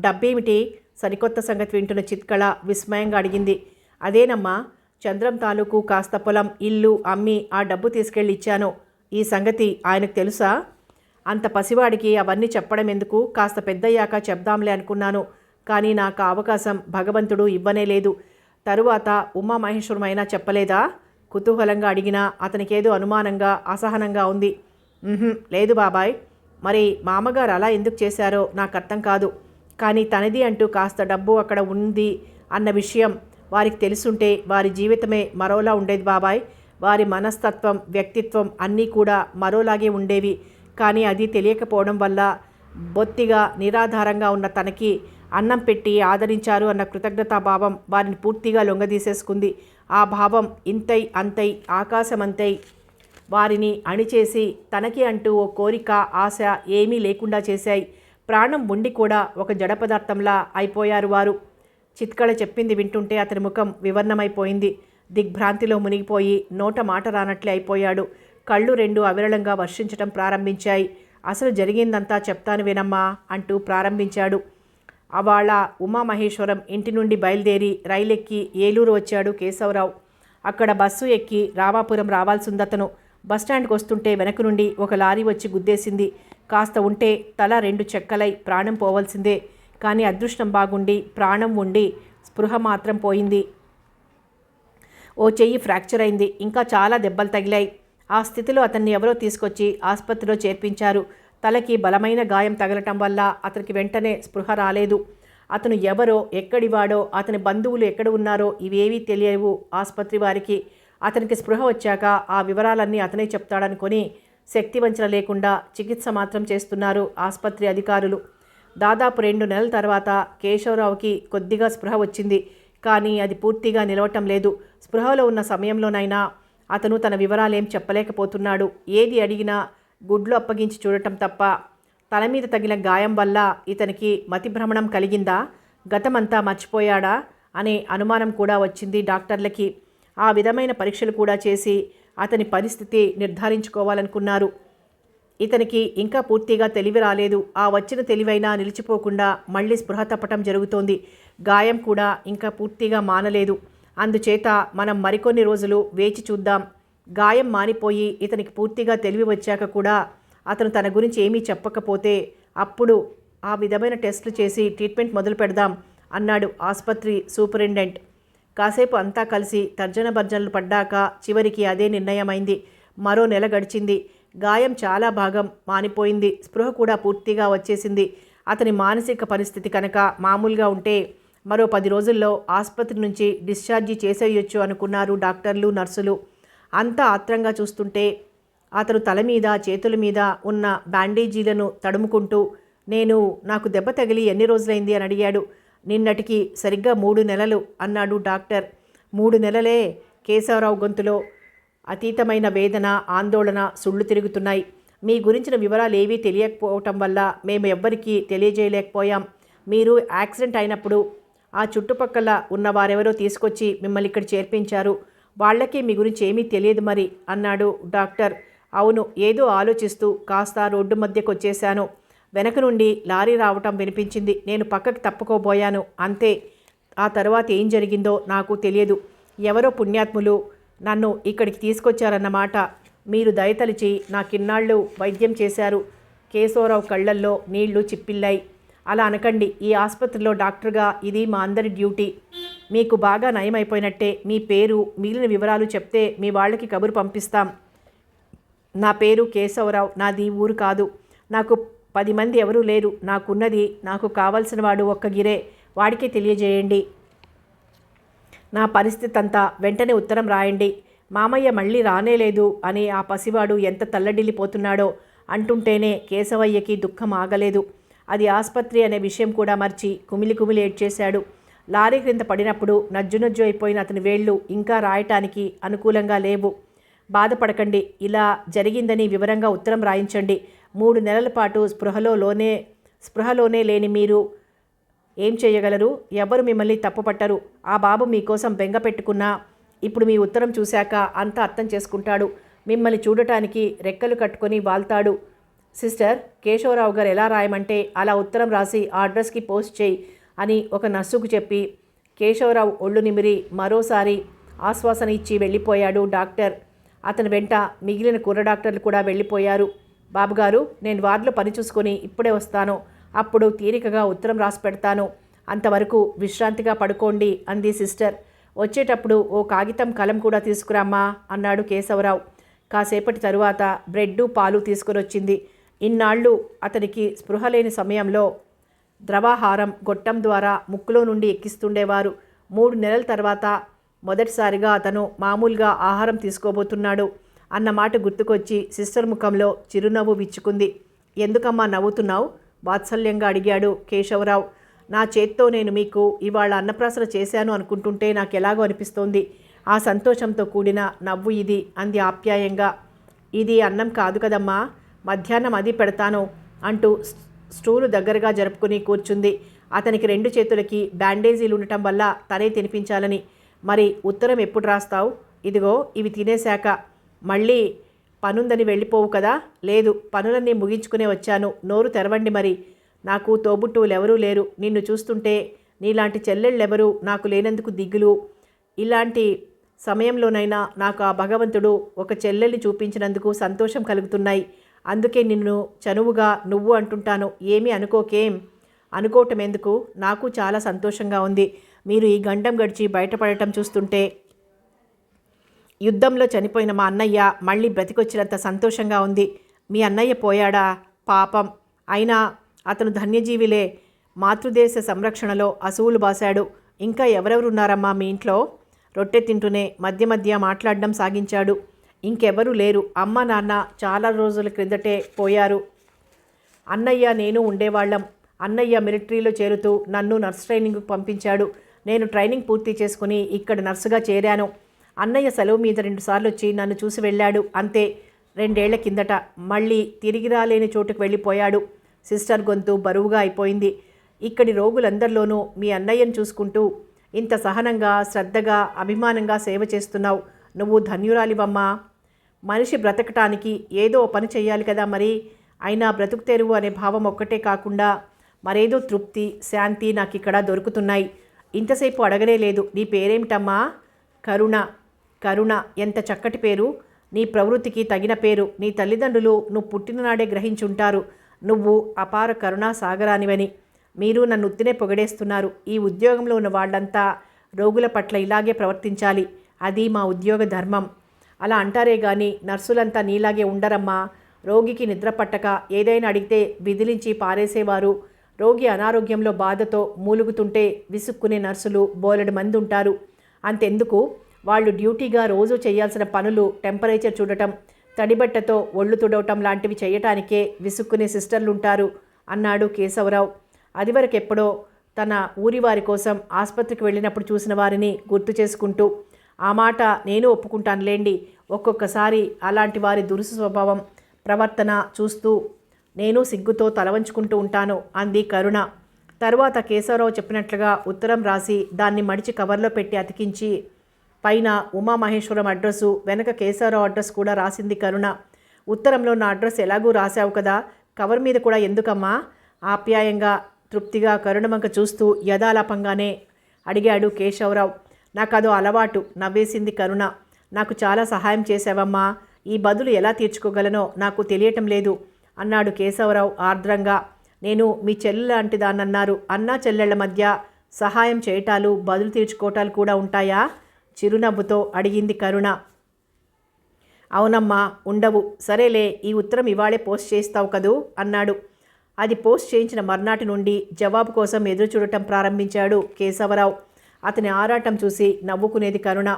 డబ్బేమిటి? సరికొత్త సంగతి వింటున్న చిత్కళ విస్మయంగా అడిగింది. అదేనమ్మా, చంద్రం తాలూకు కాస్త పొలం, ఇల్లు అమ్మి ఆ డబ్బు తీసుకెళ్ళి ఇచ్చాను. ఈ సంగతి ఆయనకు తెలుసా? అంత పసివాడికి అవన్నీ చెప్పడం ఎందుకు? కాస్త పెద్దయ్యాక చెప్దాంలే అనుకున్నాను. కానీ నాకు అవకాశం భగవంతుడు ఇవ్వనే లేదు. తరువాత ఉమామహేశ్వరమైనా చెప్పలేదా? కుతూహలంగా అడిగినా అతనికేదో అనుమానంగా అసహనంగా ఉంది. లేదు బాబాయ్. మరి మామగారు అలా ఎందుకు చేశారో నాకు అర్థం కాదు. కానీ తనది అంటూ కాస్త డబ్బు అక్కడ ఉంది అన్న విషయం వారికి తెలుసుంటే వారి జీవితమే మరోలా ఉండేది బాబాయ్. వారి మనస్తత్వం, వ్యక్తిత్వం అన్నీ కూడా మరోలాగే ఉండేవి. కానీ అది తెలియకపోవడం వల్ల బొత్తిగా నిరాధారంగా ఉన్న తనకి అన్నం పెట్టి ఆదరించారు అన్న కృతజ్ఞతాభావం వారిని పూర్తిగా లొంగదీసేసుకుంది. ఆ భావం ఇంతై అంతై ఆకాశమంతై వారిని అణిచేసి తనకి అంటూ ఓ కోరిక ఆశ ఏమీ లేకుండా చేశాయి. ప్రాణం ఉండి కూడా ఒక జడ పదార్థంలా అయిపోయారు వారు. చిత్కళ చెప్పింది వింటుంటే అతని ముఖం వివర్ణమైపోయింది. దిగ్భ్రాంతిలో మునిగిపోయి నోట మాట రానట్లే అయిపోయాడు. కళ్ళు రెండు అవిరళంగా వర్షించటం ప్రారంభించాయి. అసలు జరిగిందంతా చెప్తాను వినమ్మా అంటూ ప్రారంభించాడు. అవాళ ఉమామహేశ్వరం ఇంటి నుండి బయలుదేరి రైలెక్కి ఏలూరు వచ్చాడు కేశవరావు. అక్కడ బస్సు ఎక్కి రామాపురం రావాల్సిందతను. బస్టాండ్కి వస్తుంటే వెనక నుండి ఒక లారీ వచ్చి గుద్దేసింది. కాస్త ఉంటే తల రెండు చెక్కలై ప్రాణం పోవలసిందే. కానీ అదృష్టం బాగుండి ప్రాణం ఉండి స్పృహ మాత్రం పోయింది. ఓ చెయ్యి ఫ్రాక్చర్ అయింది. ఇంకా చాలా దెబ్బలు తగిలాయి. ఆ స్థితిలో అతన్ని ఎవరో తీసుకొచ్చి ఆసుపత్రిలో చేర్పించారు. తలకి బలమైన గాయం తగలటం వల్ల అతనికి వెంటనే స్పృహ రాలేదు. అతను ఎవరో ఎక్కడివాడో అతని బంధువులు ఎక్కడ ఉన్నారో ఇవేవీ తెలియవు ఆసుపత్రి వారికి. అతనికి స్పృహ వచ్చాక ఆ వివరాలన్నీ అతనే చెప్తాడనుకొని శక్తివంచన లేకుండా చికిత్స మాత్రం చేస్తున్నారు ఆసుపత్రి అధికారులు. దాదాపు 2 నెలల తర్వాత కేశవరావుకి కొద్దిగా స్పృహ వచ్చింది. కానీ అది పూర్తిగా నిలవటం లేదు. స్పృహలో ఉన్న సమయంలోనైనా అతను తన వివరాలేం చెప్పలేకపోతున్నాడు. ఏది అడిగినా గుడ్లు అప్పగించి చూడటం తప్ప. తల మీద తగిలిన గాయం వల్ల ఇతనికి మతిభ్రమణం కలిగిందా, గతమంతా మర్చిపోయాడా అనే అనుమానం కూడా వచ్చింది డాక్టర్లకి. ఆ విధమైన పరీక్షలు కూడా చేసి అతని పరిస్థితి నిర్ధారించుకోవాలనుకున్నారు. ఇతనికి ఇంకా పూర్తిగా తెలివి రాలేదు. ఆ వచ్చిన తెలివైనా నిలిచిపోకుండా మళ్ళీ స్పృహ తప్పటం జరుగుతోంది. గాయం కూడా ఇంకా పూర్తిగా మానలేదు. అందుచేత మనం మరికొన్ని రోజులు వేచి చూద్దాం. గాయం మానిపోయి ఇతనికి పూర్తిగా తెలివి వచ్చాక కూడా అతను తన గురించి ఏమీ చెప్పకపోతే అప్పుడు ఆ విధమైన టెస్టులు చేసి ట్రీట్మెంట్ మొదలు పెడదాం అన్నాడు ఆసుపత్రి సూపరింటెండెంట్. కాసేపు అంతా కలిసి తర్జన భర్జనలు పడ్డాక చివరికి అదే నిర్ణయమైంది. మరో నెల గడిచింది. గాయం చాలా భాగం మానిపోయింది. స్పృహ కూడా పూర్తిగా వచ్చేసింది. అతని మానసిక పరిస్థితి కనుక మామూలుగా ఉంటే మరో 10 రోజుల్లో ఆసుపత్రి నుంచి డిశ్చార్జి చేసేయొచ్చు అనుకున్నారు డాక్టర్లు, నర్సులు. అంతా ఆత్రంగా చూస్తుంటే అతను తల మీద చేతుల మీద ఉన్న బ్యాండేజీలను తడుముకుంటూ నాకు దెబ్బ తగిలి ఎన్ని రోజులైంది అని అడిగాడు. నిన్నటికి సరిగ్గా 3 నెలలు అన్నాడు డాక్టర్. 3 నెలలే? కేశవరావు గొంతులో అతీతమైన వేదన, ఆందోళన సుళ్ళు తిరుగుతున్నాయి. మీ గురించిన వివరాలు ఏవీ తెలియకపోవటం వల్ల మేము ఎవ్వరికీ తెలియజేయలేకపోయాం. మీరు యాక్సిడెంట్ అయినప్పుడు ఆ చుట్టుపక్కల ఉన్న వారెవరో తీసుకొచ్చి మిమ్మల్ని ఇక్కడ చేర్పించారు. వాళ్ళకి మీ గురించి ఏమీ తెలియదు మరి అన్నాడు డాక్టర్. అవును, ఏదో ఆలోచిస్తూ కాస్త రోడ్డు మధ్యకు వచ్చేశాను. వెనక నుండి లారీ రావటం వినిపించింది. నేను పక్కకి తప్పుకోబోయాను, అంతే. ఆ తర్వాత ఏం జరిగిందో నాకు తెలియదు. ఎవరో పుణ్యాత్ములు నన్ను ఇక్కడికి తీసుకొచ్చారన్నమాట. మీరు దయతలిచి నాకిన్నాళ్ళు వైద్యం చేశారు. కేశవరావు కళ్ళల్లో నీళ్లు చిప్పిల్లాయి. అలా అనకండి. ఈ ఆసుపత్రిలో డాక్టర్గా ఇది మా అందరి డ్యూటీ. మీకు బాగా నయమైపోయినట్టే మీ పేరు, మిగిలిన వివరాలు చెప్తే మీ వాళ్ళకి కబురు పంపిస్తాం. నా పేరు కేశవరావు. నాది ఊరు కాదు. నాకు 10 మంది ఎవరూ లేరు. నాకు కావలసిన వాడు ఒక్క గిరే. వాడికే తెలియజేయండి నా పరిస్థితి అంతా. వెంటనే ఉత్తరం రాయండి. మామయ్య మళ్ళీ రానేలేదు అని ఆ పసివాడు ఎంత తల్లడిల్లిపోతున్నాడో అంటుంటేనే కేశవయ్యకి దుఃఖం ఆగలేదు. అది ఆసుపత్రి అనే విషయం కూడా మర్చి కుమిలి కుమిలి ఏడ్చేశాడు. లారీ క్రింద పడినప్పుడు నజ్జు అయిపోయిన అతని వేళ్ళు ఇంకా రాయటానికి అనుకూలంగా లేవు. బాధపడకండి. ఇలా జరిగిందని వివరంగా ఉత్తరం రాయించండి. 3 నెలల పాటు స్పృహలోనే లేని మీరు ఏం చేయగలరు? ఎవరు మిమ్మల్ని తప్పుపట్టరు. ఆ బాబు మీకోసం బెంగ పెట్టుకున్నా ఇప్పుడు మీ ఉత్తరం చూశాక అంతా అర్థం చేసుకుంటాడు. మిమ్మల్ని చూడటానికి రెక్కలు కట్టుకొని వాల్తాడు. సిస్టర్, కేశవరావు గారు ఎలా రాయమంటే అలా ఉత్తరం రాసి ఆ అడ్రస్కి పోస్ట్ చేయి అని ఒక నర్సుకు చెప్పి కేశవరావు ఒళ్ళు నిమిరి మరోసారి ఆశ్వాసన ఇచ్చి వెళ్ళిపోయాడు డాక్టర్. అతని వెంట మిగిలిన కుర్ర డాక్టర్లు కూడా వెళ్ళిపోయారు. బాబుగారు, నేను వార్డులో పని చూసుకొని ఇప్పుడే వస్తాను. అప్పుడు తీరికగా ఉత్తరం రాసి పెడతాను. అంతవరకు విశ్రాంతిగా పడుకోండి అంది సిస్టర్. వచ్చేటప్పుడు ఓ కాగితం కలం కూడా తీసుకురామ్మా అన్నాడు కేశవరావు. కాసేపటి తరువాత బ్రెడ్డు పాలు తీసుకుని వచ్చింది. ఇన్నాళ్ళు అతనికి స్పృహ లేని సమయంలో ద్రవాహారం గొట్టం ద్వారా ముక్కులో నుండి ఎక్కిస్తుండేవారు. 3 నెలల తర్వాత మొదటిసారిగా అతను మామూలుగా ఆహారం తీసుకోబోతున్నాడు అన్నమాట గుర్తుకొచ్చి సిస్టర్ ముఖంలో చిరునవ్వు విచ్చుకుంది. ఎందుకమ్మా నవ్వుతున్నావు? వాత్సల్యంగా అడిగాడు కేశవరావు. నా చేత్తో నేను మీకు ఇవాళ అన్నప్రాసన చేశాను అనుకుంటుంటే నాకు ఎలాగో అనిపిస్తోంది. ఆ సంతోషంతో కూడిన నవ్వు ఇది అంది ఆప్యాయంగా. ఇది అన్నం కాదు కదమ్మా, మధ్యాహ్నం అది పెడతాను అంటూ స్టూలు దగ్గరగా జరుపుకుని కూర్చుంది. అతనికి 2 చేతులకి బ్యాండేజీలు ఉండటం వల్ల తనే తినిపించాలని. మరి ఉత్తరం ఎప్పుడు రాస్తావు? ఇదిగో ఇవి తినేశాక. మళ్ళీ పనుందని వెళ్ళిపోవు కదా? లేదు, పనులన్నీ ముగించుకునే వచ్చాను. నోరు తెరవండి మరి. నాకు తోబుట్టువులెవరూ లేరు. నిన్ను చూస్తుంటే నీలాంటి చెల్లెళ్ళెవరూ నాకు లేనందుకు దిగులు. ఇలాంటి సమయంలోనైనా నాకు ఆ భగవంతుడు ఒక చెల్లెల్ని చూపించినందుకు సంతోషం కలుగుతున్నాయి. అందుకే నిన్ను చనువుగా నువ్వు అంటుంటాను. ఏమీ అనుకోకేం? అనుకోవటం ఎందుకు? నాకు చాలా సంతోషంగా ఉంది. మీరు ఈ గండం గడిచి బయటపడటం చూస్తుంటే. యుద్ధంలో చనిపోయిన మా అన్నయ్య మళ్ళీ బ్రతికొచ్చినంత సంతోషంగా ఉంది. మీ అన్నయ్య పోయాడా? పాపం. అయినా అతను ధన్యజీవిలే. మాతృదేశ సంరక్షణలో అసువులు బాశాడు. ఇంకా ఎవరెవరున్నారమ్మా మీ ఇంట్లో? రొట్టె తింటూనే మధ్య మధ్య మాట్లాడడం సాగించాడు. ఇంకెవరూ లేరు. అమ్మ నాన్న చాలా రోజుల క్రిందటే పోయారు. అన్నయ్య నేను ఉండేవాళ్ళం. అన్నయ్య మిలిటరీలో చేరుతూ నన్ను నర్స్ ట్రైనింగ్కు పంపించాడు. నేను ట్రైనింగ్ పూర్తి చేసుకుని ఇక్కడ నర్సుగా చేరాను. అన్నయ్య సెలవు మీద 2 సార్లు వచ్చి నన్ను చూసి వెళ్ళాడు. అంతే. 2 ఏళ్ల కిందట. మళ్ళీ తిరిగి రాలేని చోటుకు వెళ్ళిపోయాడు. సిస్టర్ గొంతు బరువుగా అయిపోయింది. ఇక్కడి రోగులందరిలోనూ మీ అన్నయ్యను చూసుకుంటూ ఇంత సహనంగా, శ్రద్ధగా, అభిమానంగా సేవ చేస్తున్నావు. నువ్వు ధన్యురాలివమ్మా. మనిషి బ్రతకటానికి ఏదో పని చెయ్యాలి కదా మరి. అయినా బ్రతుకు తెరువు అనే భావం ఒక్కటే కాకుండా మరేదో తృప్తి, శాంతి నాకు ఇక్కడ దొరుకుతున్నాయి. ఇంతసేపు అడగనే లేదు. నీ పేరేమిటమ్మా? కరుణ. కరుణ ఎంత చక్కటి పేరు. నీ ప్రవృత్తికి తగిన పేరు. నీ తల్లిదండ్రులు నువ్వు పుట్టిననాడే గ్రహించుంటారు నువ్వు అపార కరుణా సాగరానివని. మీరు నన్ను ఉత్తినే పొగడేస్తున్నారు. ఈ ఉద్యోగంలో ఉన్న వాళ్ళంతా రోగుల పట్ల ఇలాగే ప్రవర్తించాలి. అది మా ఉద్యోగ ధర్మం. అలా అంటారే గాని నర్సులంతా నీలాగే ఉండరమ్మా. రోగికి నిద్ర పట్టక ఏదైనా అడిగితే విదిలించి పారేసేవారు. రోగి అనారోగ్యంలో బాధతో మూలుగుతుంటే విసుక్కునే నర్సులు బోలెడు మంది ఉంటారు. అంతెందుకు, వాళ్ళు డ్యూటీగా రోజు చేయాల్సిన పనులు టెంపరేచర్ చూడటం, తడిబట్టతో ఒళ్ళు తుడవటం లాంటివి చేయటానికే విసుక్కునే సిస్టర్లుంటారు అన్నాడు కేశవరావు. అదివరకెప్పుడో తన ఊరి వారి కోసం ఆసుపత్రికి వెళ్ళినప్పుడు చూసిన వారిని గుర్తు చేసుకుంటూ. ఆ మాట నేను ఒప్పుకుంటానులేండి. ఒక్కొక్కసారి అలాంటి వారి దురుసు స్వభావం, ప్రవర్తన చూస్తూ నేను సిగ్గుతో తలవంచుకుంటూ ఉంటాను అంది కరుణ. తరువాత కేశవరావు చెప్పినట్లుగా ఉత్తరం రాసి దాన్ని మడిచి కవర్లో పెట్టి అతికించి పైన ఉమామహేశ్వరం అడ్రస్సు, వెనక కేశవరావు అడ్రస్ కూడా రాసింది కరుణ. ఉత్తరంలో నా అడ్రస్ ఎలాగూ రాశావు కదా, కవర్ మీద కూడా ఎందుకమ్మా? ఆప్యాయంగా తృప్తిగా కరుణవంక చూస్తూ యథాలాపంగానే అడిగాడు కేశవరావు. నాకదో అలవాటు, నవ్వేసింది కరుణ. నాకు చాలా సహాయం చేశావమ్మా. ఈ బదులు ఎలా తీర్చుకోగలనో నాకు తెలియటం లేదు అన్నాడు కేశవరావు ఆర్ద్రంగా. నేను మీ చెల్లెలు లాంటి దాన్నన్నారు. అన్నా చెల్లెళ్ల మధ్య సహాయం చేయటాలు, బదులు తీర్చుకోవటాలు కూడా ఉంటాయా? చిరునవ్వుతో అడిగింది కరుణ. అవునమ్మా, ఉండవు. సరేలే, ఈ ఉత్తరం ఇవాళే పోస్ట్ చేస్తావు కదూ అన్నాడు. అది పోస్ట్ చేయించిన మర్నాటి నుండి జవాబు కోసం ఎదురు చూడటం ప్రారంభించాడు కేశవరావు. అతని ఆరాటం చూసి నవ్వుకునేది కరుణ.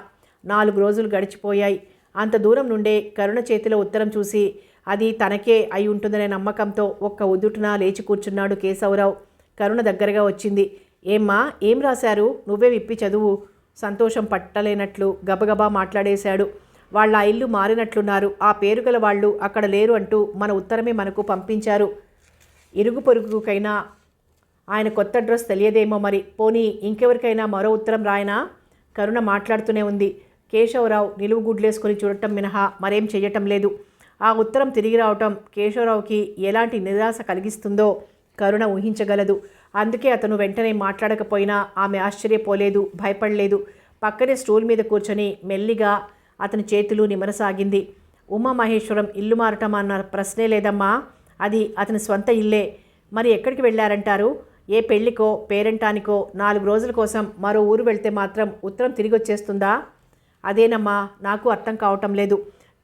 4 రోజులు గడిచిపోయాయి. అంత దూరం నుండే కరుణ చేతిలో ఉత్తరం చూసి అది తనకే అయి ఉంటుందనే నమ్మకంతో ఒక్క ఉదుటున లేచి కూర్చున్నాడు కేశవరావు. కరుణ దగ్గరగా వచ్చింది. ఏమ్మా, ఏం రాశారు? నువ్వే విప్పి చదువు. సంతోషం పట్టలేనట్లు గబగబా మాట్లాడేశాడు. వాళ్ళ ఇల్లు మారినట్లున్నారు. ఆ పేరు గల వాళ్ళు అక్కడ లేరు అంటూ మన ఉత్తరమే మనకు పంపించారు. ఇరుగు పొరుగుకైనా ఆయన కొత్త అడ్రస్ తెలియదేమో మరి. పోనీ ఇంకెవరికైనా మరో ఉత్తరం రాయనా? కరుణ మాట్లాడుతూనే ఉంది. కేశవరావు నిలువు గుడ్లేసుకొని చూడటం మినహా మరేం చెయ్యటం లేదు. ఆ ఉత్తరం తిరిగి రావటం కేశవరావుకి ఎలాంటి నిరాశ కలిగిస్తుందో కరుణ ఊహించగలదు. అందుకే అతను వెంటనే మాట్లాడకపోయినా ఆమె ఆశ్చర్యపోలేదు, భయపడలేదు. పక్కనే స్టూల్ మీద కూర్చొని మెల్లిగా అతని చేతులు నిమరసాగింది. ఉమామహేశ్వరం ఇల్లు మారటం అన్న ప్రశ్నే లేదమ్మా. అది అతని స్వంత ఇల్లే. మరి ఎక్కడికి వెళ్ళారంటారు? ఏ పెళ్లికో పేరెంటానికో 4 రోజుల కోసం మరో ఊరు వెళ్తే మాత్రం ఉత్తరం తిరిగి వచ్చేస్తుందా? అదేనమ్మా నాకు అర్థం కావటం లేదు.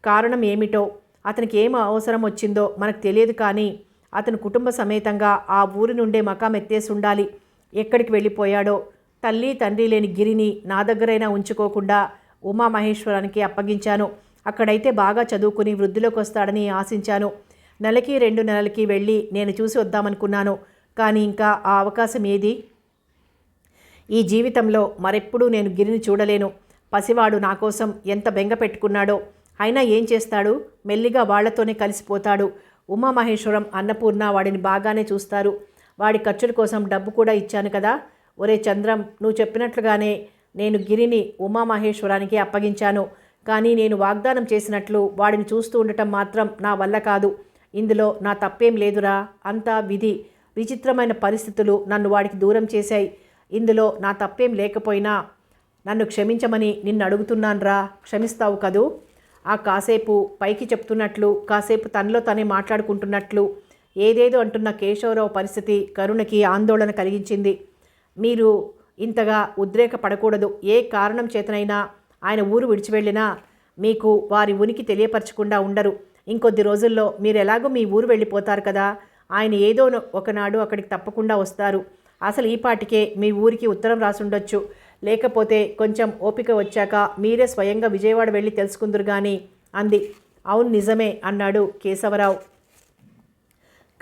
కారణం ఏమిటో, అతనికి ఏం అవసరం వచ్చిందో మనకు తెలియదు. కానీ అతను కుటుంబ సమేతంగా ఆ ఊరి నుండే మకాం ఎత్తేసి ఉండాలి. ఎక్కడికి వెళ్ళిపోయాడో. తల్లి తండ్రి లేని గిరిని నా దగ్గరైనా ఉంచుకోకుండా ఉమామహేశ్వరానికి అప్పగించాను. అక్కడైతే బాగా చదువుకుని వృద్ధిలోకి వస్తాడని ఆశించాను. నెలకి 2 నెలలకి వెళ్ళి నేను చూసి వద్దామనుకున్నాను. కానీ ఇంకా ఆ అవకాశం ఏది? ఈ జీవితంలో మరెప్పుడూ నేను గిరిని చూడలేను. పసివాడు నా కోసం ఎంత బెంగ పెట్టుకున్నాడో. అయినా ఏం చేస్తాడు, మెల్లిగా వాళ్లతోనే కలిసిపోతాడు. ఉమామహేశ్వరం, అన్నపూర్ణ వాడిని బాగానే చూస్తారు. వాడి ఖర్చుల కోసం డబ్బు కూడా ఇచ్చాను కదా. ఒరే చంద్రం, నువ్వు చెప్పినట్లుగానే నేను గిరిని ఉమామహేశ్వరానికి అప్పగించాను. కానీ నేను వాగ్దానం చేసినట్లు వాడిని చూస్తూ ఉండటం మాత్రం నా వల్ల కాదు. ఇందులో నా తప్పేం లేదురా, అంతా విధి. విచిత్రమైన పరిస్థితులు నన్ను వాడికి దూరం చేశాయి. ఇందులో నా తప్పేం లేకపోయినా నన్ను క్షమించమని నిన్ను అడుగుతున్నాన్రా, క్షమిస్తావు కదూ? ఆ కాసేపు పైకి చెప్తున్నట్లు, కాసేపు తనలో తనే మాట్లాడుకుంటున్నట్లు ఏదేదో అంటున్న కేశవరావు పరిస్థితి కరుణకి ఆందోళన కలిగించింది. మీరు ఇంతగా ఉద్రేకపడకూడదు. ఏ కారణం చేతనైనా ఆయన ఊరు విడిచి వెళ్ళినా మీకు వారి ఉనికి తెలియపరచకుండా ఉండరు. ఇంకొద్ది రోజుల్లో మీరు ఎలాగో మీ ఊరు వెళ్ళిపోతారు కదా. ఆయన ఏదో ఒకనాడు అక్కడికి తప్పకుండా వస్తారు. అసలు ఈ పాటికే మీ ఊరికి ఉత్తరం రాసుండొచ్చు. లేకపోతే కొంచెం ఓపిక వచ్చాక మీరే స్వయంగా విజయవాడ వెళ్ళి తెలుసుకుందరు కానీ అంది. అవును నిజమే అన్నాడు కేశవరావు.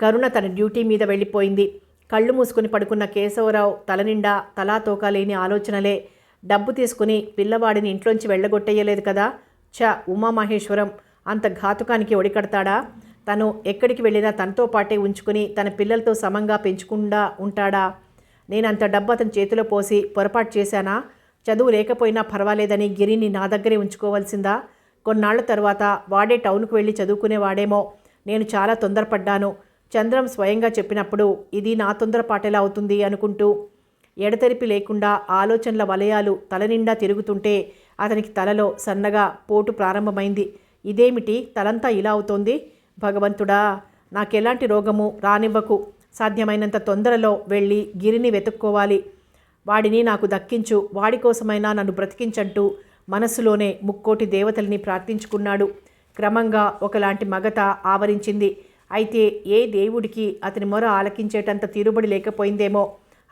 కరుణ తన డ్యూటీ మీద వెళ్ళిపోయింది. కళ్ళు మూసుకుని పడుకున్న కేశవరావు తలనిండా తలా తోకా లేని ఆలోచనలే. డబ్బు తీసుకుని పిల్లవాడిని ఇంట్లోంచి వెళ్ళగొట్టేయలేదు కదా. ఉమామహేశ్వరం అంత ఘాతుకానికి ఒడికడతాడా? తను ఎక్కడికి వెళ్ళినా తనతో పాటే ఉంచుకుని తన పిల్లలతో సమంగా పెంచుకుండా ఉంటాడా? నేనంత డబ్బు అతని చేతిలో పోసి పొరపాటు చేశానా? చదువు లేకపోయినా పర్వాలేదని గిరిని నా దగ్గరే ఉంచుకోవాల్సిందా? కొన్నాళ్ల తర్వాత వాడే టౌన్కు వెళ్ళి చదువుకునేవాడేమో. నేను చాలా తొందరపడ్డాను. చంద్రం స్వయంగా చెప్పినప్పుడు ఇది నా తొందరపాటెలా అవుతుంది అనుకుంటూ ఎడతెరిపి లేకుండా ఆలోచనల వలయాలు తలనిండా తిరుగుతుంటే అతనికి తలలో సన్నగా పోటు ప్రారంభమైంది. ఇదేమిటి తలంతా ఇలా అవుతోంది? భగవంతుడా, నాకెలాంటి రోగము రానివ్వకు. సాధ్యమైనంత తొందరలో వెళ్ళి గిరిని వెతుక్కోవాలి. వాడిని నాకు దక్కించు, వాడి కోసమైనా నన్ను బ్రతికించంటూ మనస్సులోనే ముక్కోటి దేవతల్ని ప్రార్థించుకున్నాడు. క్రమంగా ఒకలాంటి మగత ఆవరించింది. అయితే ఏ దేవుడికి అతని మొర ఆలకించేటంత తీరుబడి లేకపోయిందేమో.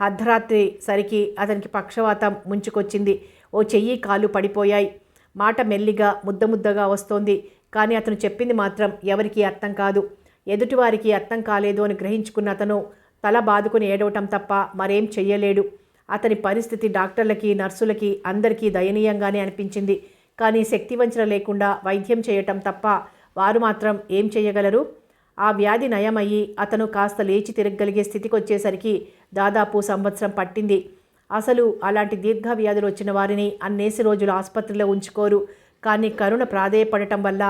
అర్ధరాత్రి సరికి అతనికి పక్షవాతం ముంచుకొచ్చింది. ఓ చెయ్యి కాలు పడిపోయాయి. మాట మెల్లిగా ముద్దముద్దగా వస్తోంది. కానీ అతను చెప్పింది మాత్రం ఎవరికీ అర్థం కాదు. ఎదుటివారికి అర్థం కాలేదు అని గ్రహించుకున్న అతను తల బాదుకుని ఏడవటం తప్ప మరేం చెయ్యలేడు. అతని పరిస్థితి డాక్టర్లకి, నర్సులకి అందరికీ దయనీయంగానే అనిపించింది. కానీ శక్తివంచన లేకుండా వైద్యం చేయటం తప్ప వారు మాత్రం ఏం చేయగలరు? ఆ వ్యాధి నయమయ్యి అతను కాస్త లేచి తిరగగలిగే స్థితికి వచ్చేసరికి దాదాపు సంవత్సరం పట్టింది. అసలు అలాంటి దీర్ఘ వ్యాధులు వచ్చిన వారిని అన్నేసి రోజులు ఆసుపత్రిలో ఉంచుకోరు. కానీ కరుణ ప్రాధేయపడటం వల్ల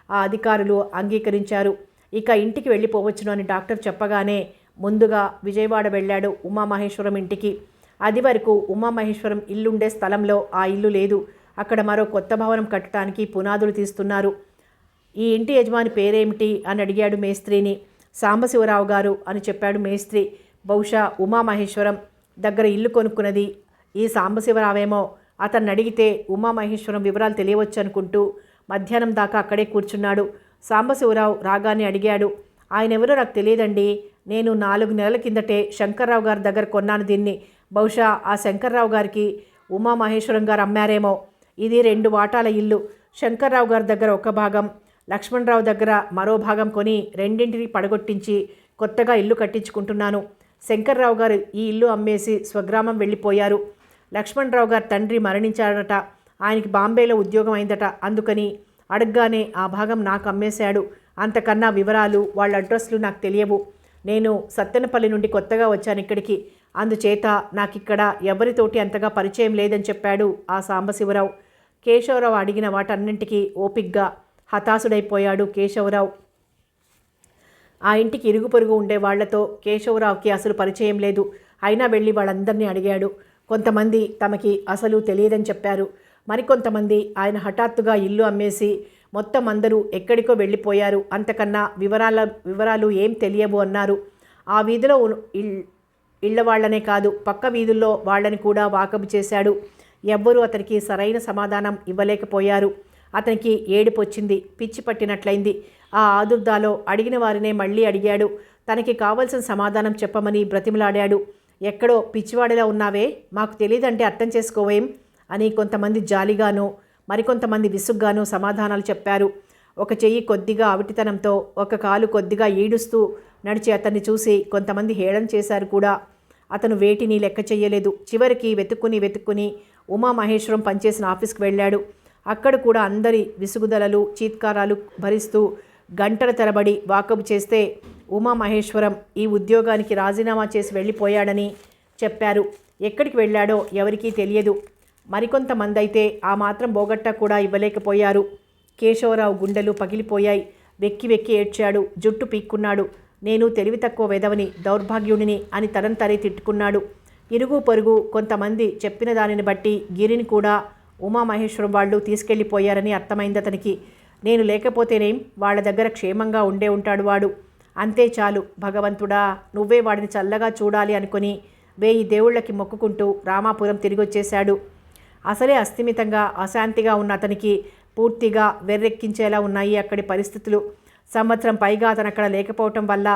ఆ అధికారులు అంగీకరించారు. ఇక ఇంటికి వెళ్ళిపోవచ్చును అని డాక్టర్ చెప్పగానే ముందుగా విజయవాడ వెళ్ళాడు ఉమామహేశ్వరం ఇంటికి. అది వరకు ఉమామహేశ్వరం ఇల్లుండే స్థలంలో ఆ ఇల్లు లేదు. అక్కడ మరో కొత్త భవనం కట్టడానికి పునాదులు తీస్తున్నారు. ఈ ఇంటి యజమాని పేరేమిటి అని అడిగాడు మేస్త్రిని. సాంబశివరావు గారు అని చెప్పాడు మేస్త్రి. బహుశా ఉమామహేశ్వరం దగ్గర ఇల్లు కొనుక్కున్నది ఈ సాంబశివరావేమో. అతన్ని అడిగితే ఉమామహేశ్వరం వివరాలు తెలియవచ్చు అనుకుంటూ మధ్యాహ్నం దాకా అక్కడే కూర్చున్నాడు. సాంబశివరావు రాగానే అడిగాడు. ఆయన ఎవరో నాకు తెలియదండి. నేను 4 నెలల కిందటే శంకర్రావు గారి దగ్గర కొన్నాను దీన్ని. బహుశా ఆ శంకర్రావు గారికి ఉమామహేశ్వరం గారు అమ్మారేమో. ఇది 2 వాటాల ఇల్లు. శంకర్రావు గారి దగ్గర ఒక భాగం, లక్ష్మణరావు దగ్గర మరో భాగం కొని రెండింటిని పడగొట్టించి కొత్తగా ఇల్లు కట్టించుకుంటున్నాను. శంకర్రావు గారు ఈ ఇల్లు అమ్మేసి స్వగ్రామం వెళ్ళిపోయారు. లక్ష్మణరావు గారి తండ్రి మరణించాడట. ఆయనకి బాంబేలో ఉద్యోగం అయిందట. అందుకని అడగగానే ఆ భాగం నాకు అమ్మేశాడు. అంతకన్నా వివరాలు, వాళ్ళ అడ్రస్లు నాకు తెలియవు. నేను సత్తెనపల్లి నుండి కొత్తగా వచ్చాను ఇక్కడికి. అందుచేత నాకిక్కడ ఎవరితోటి అంతగా పరిచయం లేదని చెప్పాడు ఆ సాంబశివరావు. కేశవరావు అడిగిన వాటన్నింటికీ ఓపిగ్గా హతాశుడైపోయాడు కేశవరావు. ఆ ఇంటికి ఇరుగు పొరుగు ఉండే వాళ్లతో కేశవరావుకి అసలు పరిచయం లేదు. అయినా వెళ్ళి వాళ్ళందరినీ అడిగాడు. కొంతమంది తమకి అసలు తెలియదని చెప్పారు. మరికొంతమంది ఆయన హఠాత్తుగా ఇల్లు అమ్మేసి మొత్తం అందరూ ఎక్కడికో వెళ్ళిపోయారు, అంతకన్నా వివరాలు ఏం తెలియవు అన్నారు. ఆ వీధిలో ఇళ్ల వాళ్లనే కాదు, పక్క వీధుల్లో వాళ్ళని కూడా వాకబు చేశాడు. ఎవ్వరూ అతనికి సరైన సమాధానం ఇవ్వలేకపోయారు. అతనికి ఏడుపొచ్చింది, పిచ్చి పట్టినట్లయింది. ఆ ఆదుర్దాలో అడిగిన వారినే మళ్ళీ అడిగాడు. తనకి కావలసిన సమాధానం చెప్పమని బ్రతిమలాడాడు. ఎక్కడో పిచ్చివాడిలా ఉన్నావే, మాకు తెలియదంటే అర్థం చేసుకోవేం అని కొంతమంది జాలిగానూ మరికొంతమంది విసుగ్గానూ సమాధానాలు చెప్పారు. ఒక చెయ్యి కొద్దిగా అవిటితనంతో, ఒక కాలు కొద్దిగా ఈడుస్తూ నడిచి అతన్ని చూసి కొంతమంది హేళన చేశారు కూడా. అతను వేటిని లెక్క చెయ్యలేదు. చివరికి వెతుక్కుని ఉమామహేశ్వరం పనిచేసిన ఆఫీస్కి వెళ్ళాడు. అక్కడ కూడా అందరి విసుగుదలలు చీత్కారాలు భరిస్తూ గంటల తరబడి వాకబు చేస్తే ఉమామహేశ్వరం ఈ ఉద్యోగానికి రాజీనామా చేసి వెళ్ళిపోయాడని చెప్పారు. ఎక్కడికి వెళ్ళాడో ఎవరికీ తెలియదు. మరికొంతమంది అయితే ఆ మాత్రం బోగట్టా కూడా ఇవ్వలేకపోయారు. కేశవరావు గుండెలు పగిలిపోయాయి. వెక్కి వెక్కి ఏడ్చాడు. జుట్టు పీక్కున్నాడు. నేను తెలివి తక్కువ వెధవని, దౌర్భాగ్యుడిని అని తనంతరే తిట్టుకున్నాడు. ఇరుగు పొరుగు కొంతమంది చెప్పిన దానిని బట్టి గిరిని కూడా ఉమామహేశ్వరం వాళ్ళు తీసుకెళ్ళిపోయారని అర్థమైంది అతనికి. నేను లేకపోతేనేం వాళ్ళ దగ్గర క్షేమంగా ఉండే ఉంటాడు వాడు. అంతే చాలు భగవంతుడా, నువ్వే వాడిని చల్లగా చూడాలి అనుకుని 1000 దేవుళ్ళకి మొక్కుకుంటూ రామాపురం తిరిగొచ్చేశాడు. అసలే అస్థిమితంగా అశాంతిగా ఉన్న అతనికి పూర్తిగా వెర్రెక్కించేలా ఉన్నాయి అక్కడి పరిస్థితులు. సంవత్సరం పైగా అతను అక్కడ లేకపోవటం వల్ల,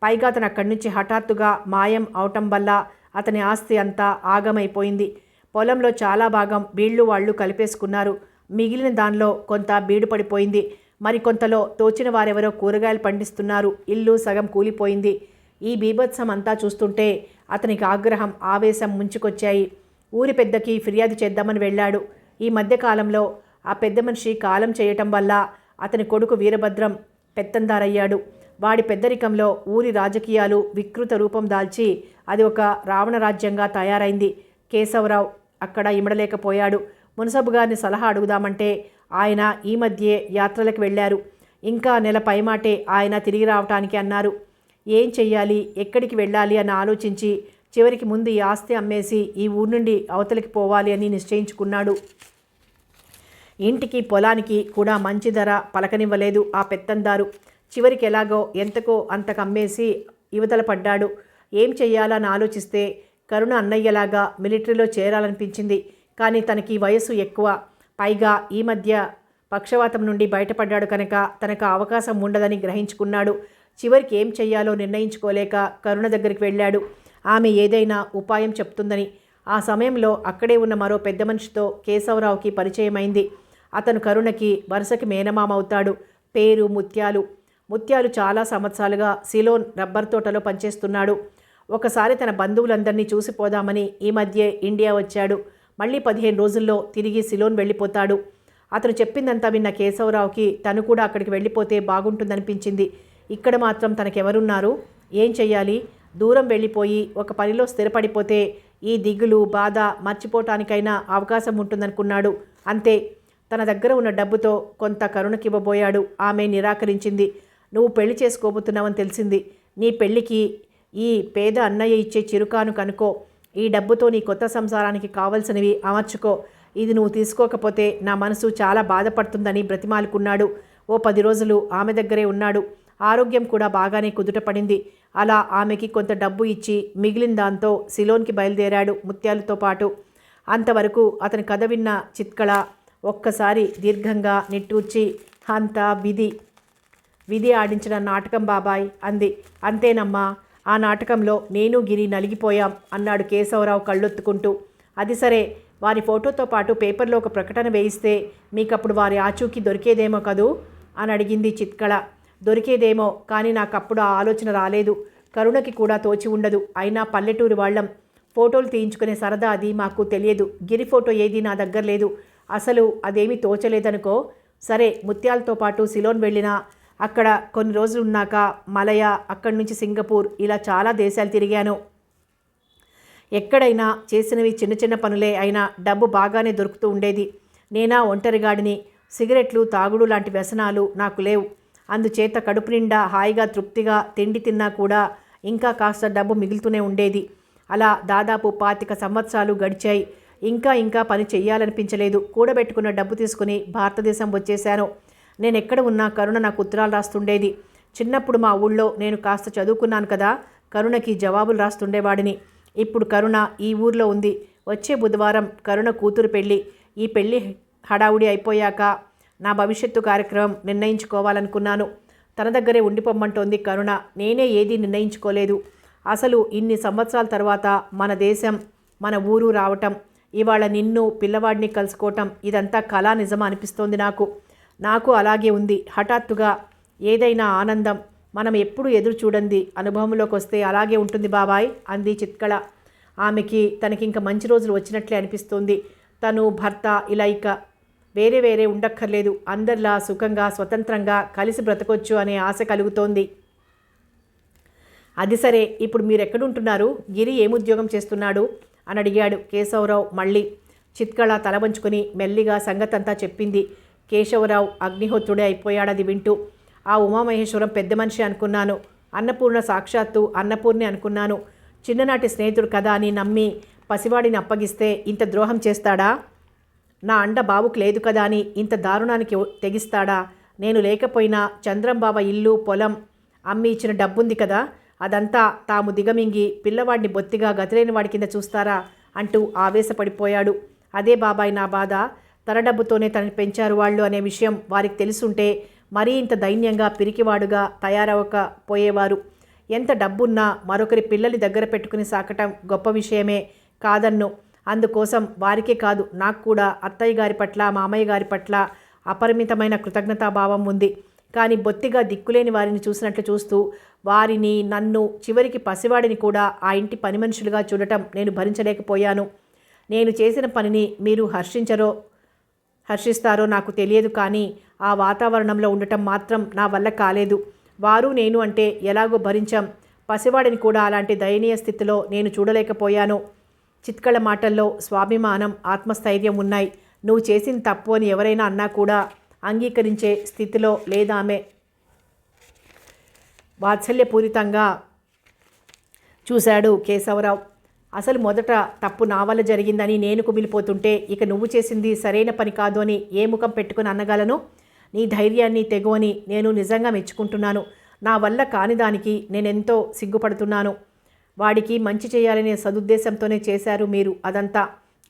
పైగా అతను అక్కడి నుంచి హఠాత్తుగా మాయం అవటం వల్ల అతని ఆస్తి అంతా ఆగమైపోయింది. పొలంలో చాలా భాగం వీళ్ళు వాళ్ళు కలిపేసుకున్నారు. మిగిలిన దానిలో కొంత బీడు పడిపోయింది. మరికొంతలో తోచిన వారెవరో కూరగాయలు పండిస్తున్నారు. ఇల్లు సగం కూలిపోయింది. ఈ బీభత్సం అంతా చూస్తుంటే అతనికి ఆగ్రహం, ఆవేశం ముంచుకొచ్చాయి. ఊరి పెద్దకి ఫిర్యాదు చేద్దామని వెళ్ళాడు. ఈ మధ్యకాలంలో ఆ పెద్ద మనిషి కాలం చేయటం వల్ల అతని కొడుకు వీరభద్రం పెత్తందారయ్యాడు. వాడి పెద్దరికంలో ఊరి రాజకీయాలు వికృత రూపం దాల్చి అది ఒక రావణ రాజ్యంగా తయారైంది. కేశవరావు అక్కడ ఇమడలేకపోయాడు. మున్సబు గారిని సలహా అడుగుదామంటే ఆయన ఈ మధ్యే యాత్రలకు వెళ్ళారు. ఇంకా నెల పైమాటే ఆయన తిరిగి రావటానికి అన్నారు. ఏం చెయ్యాలి, ఎక్కడికి వెళ్ళాలి అని ఆలోచించి చివరికి ముందు ఈ ఆస్తి అమ్మేసి ఈ ఊరు నుండి అవతలికి పోవాలి అని నిశ్చయించుకున్నాడు. ఇంటికి పొలానికి కూడా మంచి ధర పలకనివ్వలేదు ఆ పెత్తందారు. చివరికి ఎలాగో ఎంతకో అంతకు అమ్మేసి యువతల పడ్డాడు. ఏం చెయ్యాలని ఆలోచిస్తే కరుణ అన్నయ్యలాగా మిలిటరీలో చేరాలనిపించింది. కానీ తనకి వయసు ఎక్కువ, పైగా ఈ మధ్య పక్షవాతం నుండి బయటపడ్డాడు కనుక తనకు అవకాశం ఉండదని గ్రహించుకున్నాడు. చివరికి ఏం చెయ్యాలో నిర్ణయించుకోలేక కరుణ దగ్గరికి వెళ్ళాడు. ఆమె ఏదైనా ఉపాయం చెప్తుందని. ఆ సమయంలో అక్కడే ఉన్న మరో పెద్ద మనిషితో కేశవరావుకి పరిచయమైంది. అతను కరుణకి వరుసకి మేనమామ అవుతాడు. పేరు ముత్యాలు. ముత్యాలు చాలా సంవత్సరాలుగా సిలోన్ రబ్బర్ తోటలో పనిచేస్తున్నాడు. ఒకసారి తన బంధువులందరినీ చూసిపోదామని ఈ మధ్యే ఇండియా వచ్చాడు. మళ్ళీ 15 రోజుల్లో తిరిగి సిలోన్ వెళ్ళిపోతాడు. అతను చెప్పిందంతా విన్న కేశవరావుకి తను కూడా అక్కడికి వెళ్ళిపోతే బాగుంటుందనిపించింది. ఇక్కడ మాత్రం తనకెవరున్నారు? ఏం చెయ్యాలి? దూరం వెళ్ళిపోయి ఒక పనిలో స్థిరపడిపోతే ఈ దిగులు బాధ మర్చిపోవటానికైనా అవకాశం ఉంటుందనుకున్నాడు. అంతే. తన దగ్గర ఉన్న డబ్బుతో కొంత కరుణకివ్వబోయాడు. ఆమె నిరాకరించింది. నువ్వు పెళ్లి చేసుకోబోతున్నావని తెలిసింది. నీ పెళ్లికి ఈ పేద అన్నయ్య ఇచ్చే చిరుకాను కనుకో. ఈ డబ్బుతో నీ కొత్త సంసారానికి కావలసినవి అమర్చుకో. ఇది నువ్వు తీసుకోకపోతే నా మనసు చాలా బాధపడుతుందని బ్రతిమాలుకున్నాడు. ఓ 10 రోజులు ఆమె దగ్గరే ఉన్నాడు. ఆరోగ్యం కూడా బాగానే కుదుటపడింది. అలా ఆమెకి కొంత డబ్బు ఇచ్చి మిగిలిన దాంతో సిలోన్కి బయలుదేరాడు ముత్యాలతో పాటు. అంతవరకు అతని కథ విన్న చిత్కళ ఒక్కసారి దీర్ఘంగా నిట్టూర్చి, అంతా విధి ఆడించిన నాటకం బాబాయ్ అంది. అంతేనమ్మా, ఆ నాటకంలో నేను గిరి నలిగిపోయాం అన్నాడు కేశవరావు కళ్ళొత్తుకుంటూ. అది సరే, వారి ఫోటోతో పాటు పేపర్లో ఒక ప్రకటన వేయిస్తే మీకప్పుడు వారి ఆచూకీ దొరికేదేమో కదూ అని అడిగింది చిత్కళ. దొరికేదేమో, కానీ నాకప్పుడు ఆ ఆలోచన రాలేదు. కరుణకి కూడా తోచి ఉండదు. అయినా పల్లెటూరి వాళ్ళం, ఫోటోలు తీయించుకునే సరదా అది మాకు తెలియదు. గిరి ఫోటో ఏది నా దగ్గర లేదు. అసలు అదేమీ తోచలేదనుకో. సరే, ముత్యాలతో పాటు సిలోన్ వెళ్ళినా అక్కడ కొన్ని రోజులు ఉన్నాక మలయ, అక్కడి నుంచి సింగపూర్, ఇలా చాలా దేశాలు తిరిగాను. ఎక్కడైనా చేసినవి చిన్న చిన్న పనులే అయినా డబ్బు బాగానే దొరుకుతూ ఉండేది. నేనా ఒంటరిగాడిని. సిగరెట్లు తాగుడు లాంటి వ్యసనాలు నాకు లేవు. అందుచేత కడుపు నిండా హాయిగా తృప్తిగా తిండి తిన్నా కూడా ఇంకా కాస్త డబ్బు మిగులుతూనే ఉండేది. అలా దాదాపు 25 సంవత్సరాలు గడిచాయి. ఇంకా పని చెయ్యాలనిపించలేదు. కూడబెట్టుకున్న డబ్బు తీసుకుని భారతదేశం వచ్చేశాను. నేను ఎక్కడ ఉన్నా కరుణ నాకు ఉత్తరాలు రాస్తుండేది. చిన్నప్పుడు మా ఊళ్ళో నేను కాస్త చదువుకున్నాను కదా, కరుణకి జవాబులు రాస్తుండేవాడిని. ఇప్పుడు కరుణ ఈ ఊర్లో ఉంది. వచ్చే బుధవారం కరుణ కూతురు పెళ్ళి. ఈ పెళ్ళి హడావుడి అయిపోయాక నా భవిష్యత్తు కార్యక్రమం నిర్ణయించుకోవాలనుకున్నాను. తన దగ్గరే ఉండిపోమ్మంటోంది కరుణ. నేనే ఏదీ నిర్ణయించుకోలేదు. అసలు ఇన్ని సంవత్సరాల తర్వాత మన దేశం, మన ఊరు రావటం, ఇవాళ నిన్ను పిల్లవాడిని కలుసుకోవటం, ఇదంతా కళా నిజమా అనిపిస్తోంది నాకు అలాగే ఉంది. హఠాత్తుగా ఏదైనా ఆనందం మనం ఎప్పుడు ఎదురు చూడండి అనుభవంలోకి వస్తే అలాగే ఉంటుంది బాబాయ్ అంది చిత్కళ. ఆమెకి తనకింక మంచి రోజులు వచ్చినట్లే అనిపిస్తోంది. తను, భర్త ఇలా ఇక వేరే వేరే ఉండక్కర్లేదు, అందరిలా సుఖంగా స్వతంత్రంగా కలిసి బ్రతకొచ్చు అనే ఆశ కలుగుతోంది. అది సరే, ఇప్పుడు మీరెక్కడుంటున్నారు? గిరి ఏముద్యోగం చేస్తున్నాడు అని అడిగాడు కేశవరావు మళ్ళీ. చిత్కళ తల వంచుకొని మెల్లిగా సంగతంతా చెప్పింది. కేశవరావు అగ్నిహోత్రుడే అయిపోయాడది వింటూ. ఆ ఉమామహేశ్వరం పెద్ద మనిషి అనుకున్నాను, అన్నపూర్ణ సాక్షాత్తు అన్నపూర్ణి అనుకున్నాను. చిన్ననాటి స్నేహితుడు కదా అని నమ్మి పసివాడిని అప్పగిస్తే ఇంత ద్రోహం చేస్తాడా? నా అండ బాబుకు లేదు కదా అని ఇంత దారుణానికి తెగిస్తాడా? నేను లేకపోయినా చంద్రంబావ ఇల్లు పొలం అమ్మి ఇచ్చిన డబ్బుంది కదా, అదంతా తాము దిగమింగి పిల్లవాడిని బొత్తిగా గతిలేని వాడి కింద చూస్తారా అంటూ ఆవేశపడిపోయాడు. అదే బాబాయ్ నా బాధ. తన డబ్బుతోనే తనని పెంచారు వాళ్ళు అనే విషయం వారికి తెలుసుంటే మరీ ఇంత దైన్యంగా పిరికివాడుగా తయారవకపోయేవారు. ఎంత డబ్బున్నా మరొకరి పిల్లల్ని దగ్గర పెట్టుకుని సాకటం గొప్ప విషయమే కాదన్ను. అందుకోసం వారికే కాదు, నాకు కూడా అత్తయ్య గారి పట్ల మామయ్య గారి పట్ల అపరిమితమైన కృతజ్ఞతాభావం ఉంది. కానీ బొత్తిగా దిక్కులేని వారిని చూసినట్లు చూస్తూ వారిని, నన్ను, చివరికి పసివాడిని కూడా ఆ ఇంటి పని మనుషులుగా చూడటం నేను భరించలేకపోయాను. నేను చేసిన పనిని మీరు హర్షిస్తారో నాకు తెలియదు, కానీ ఆ వాతావరణంలో ఉండటం మాత్రం నా వల్ల కాలేదు. వారు నేను అంటే ఎలాగో భరించాం. పసివాడిని కూడా అలాంటి దయనీయ స్థితిలో నేను చూడలేకపోయాను. చిత్కళ మాటల్లో స్వాభిమానం, ఆత్మస్థైర్యం ఉన్నాయి. నువ్వు చేసింది తప్పు అని ఎవరైనా అన్నా కూడా అంగీకరించే స్థితిలో లేదామె. వాత్సల్యపూరితంగా చూశాడు కేశవరావు. అసలు మొదట తప్పు నా వల్ల జరిగిందని నేను కుమిలిపోతుంటే ఇక నువ్వు చేసింది సరైన పని కాదు అని ఏ ముఖం పెట్టుకుని అనగలను? నీ ధైర్యాన్ని, తెగువని నేను నిజంగా మెచ్చుకుంటున్నాను. నా వల్ల కాని దానికి నేనెంతో సిగ్గుపడుతున్నాను. వాడికి మంచి చేయాలనే సదుద్దేశంతోనే చేశారు మీరు అదంతా.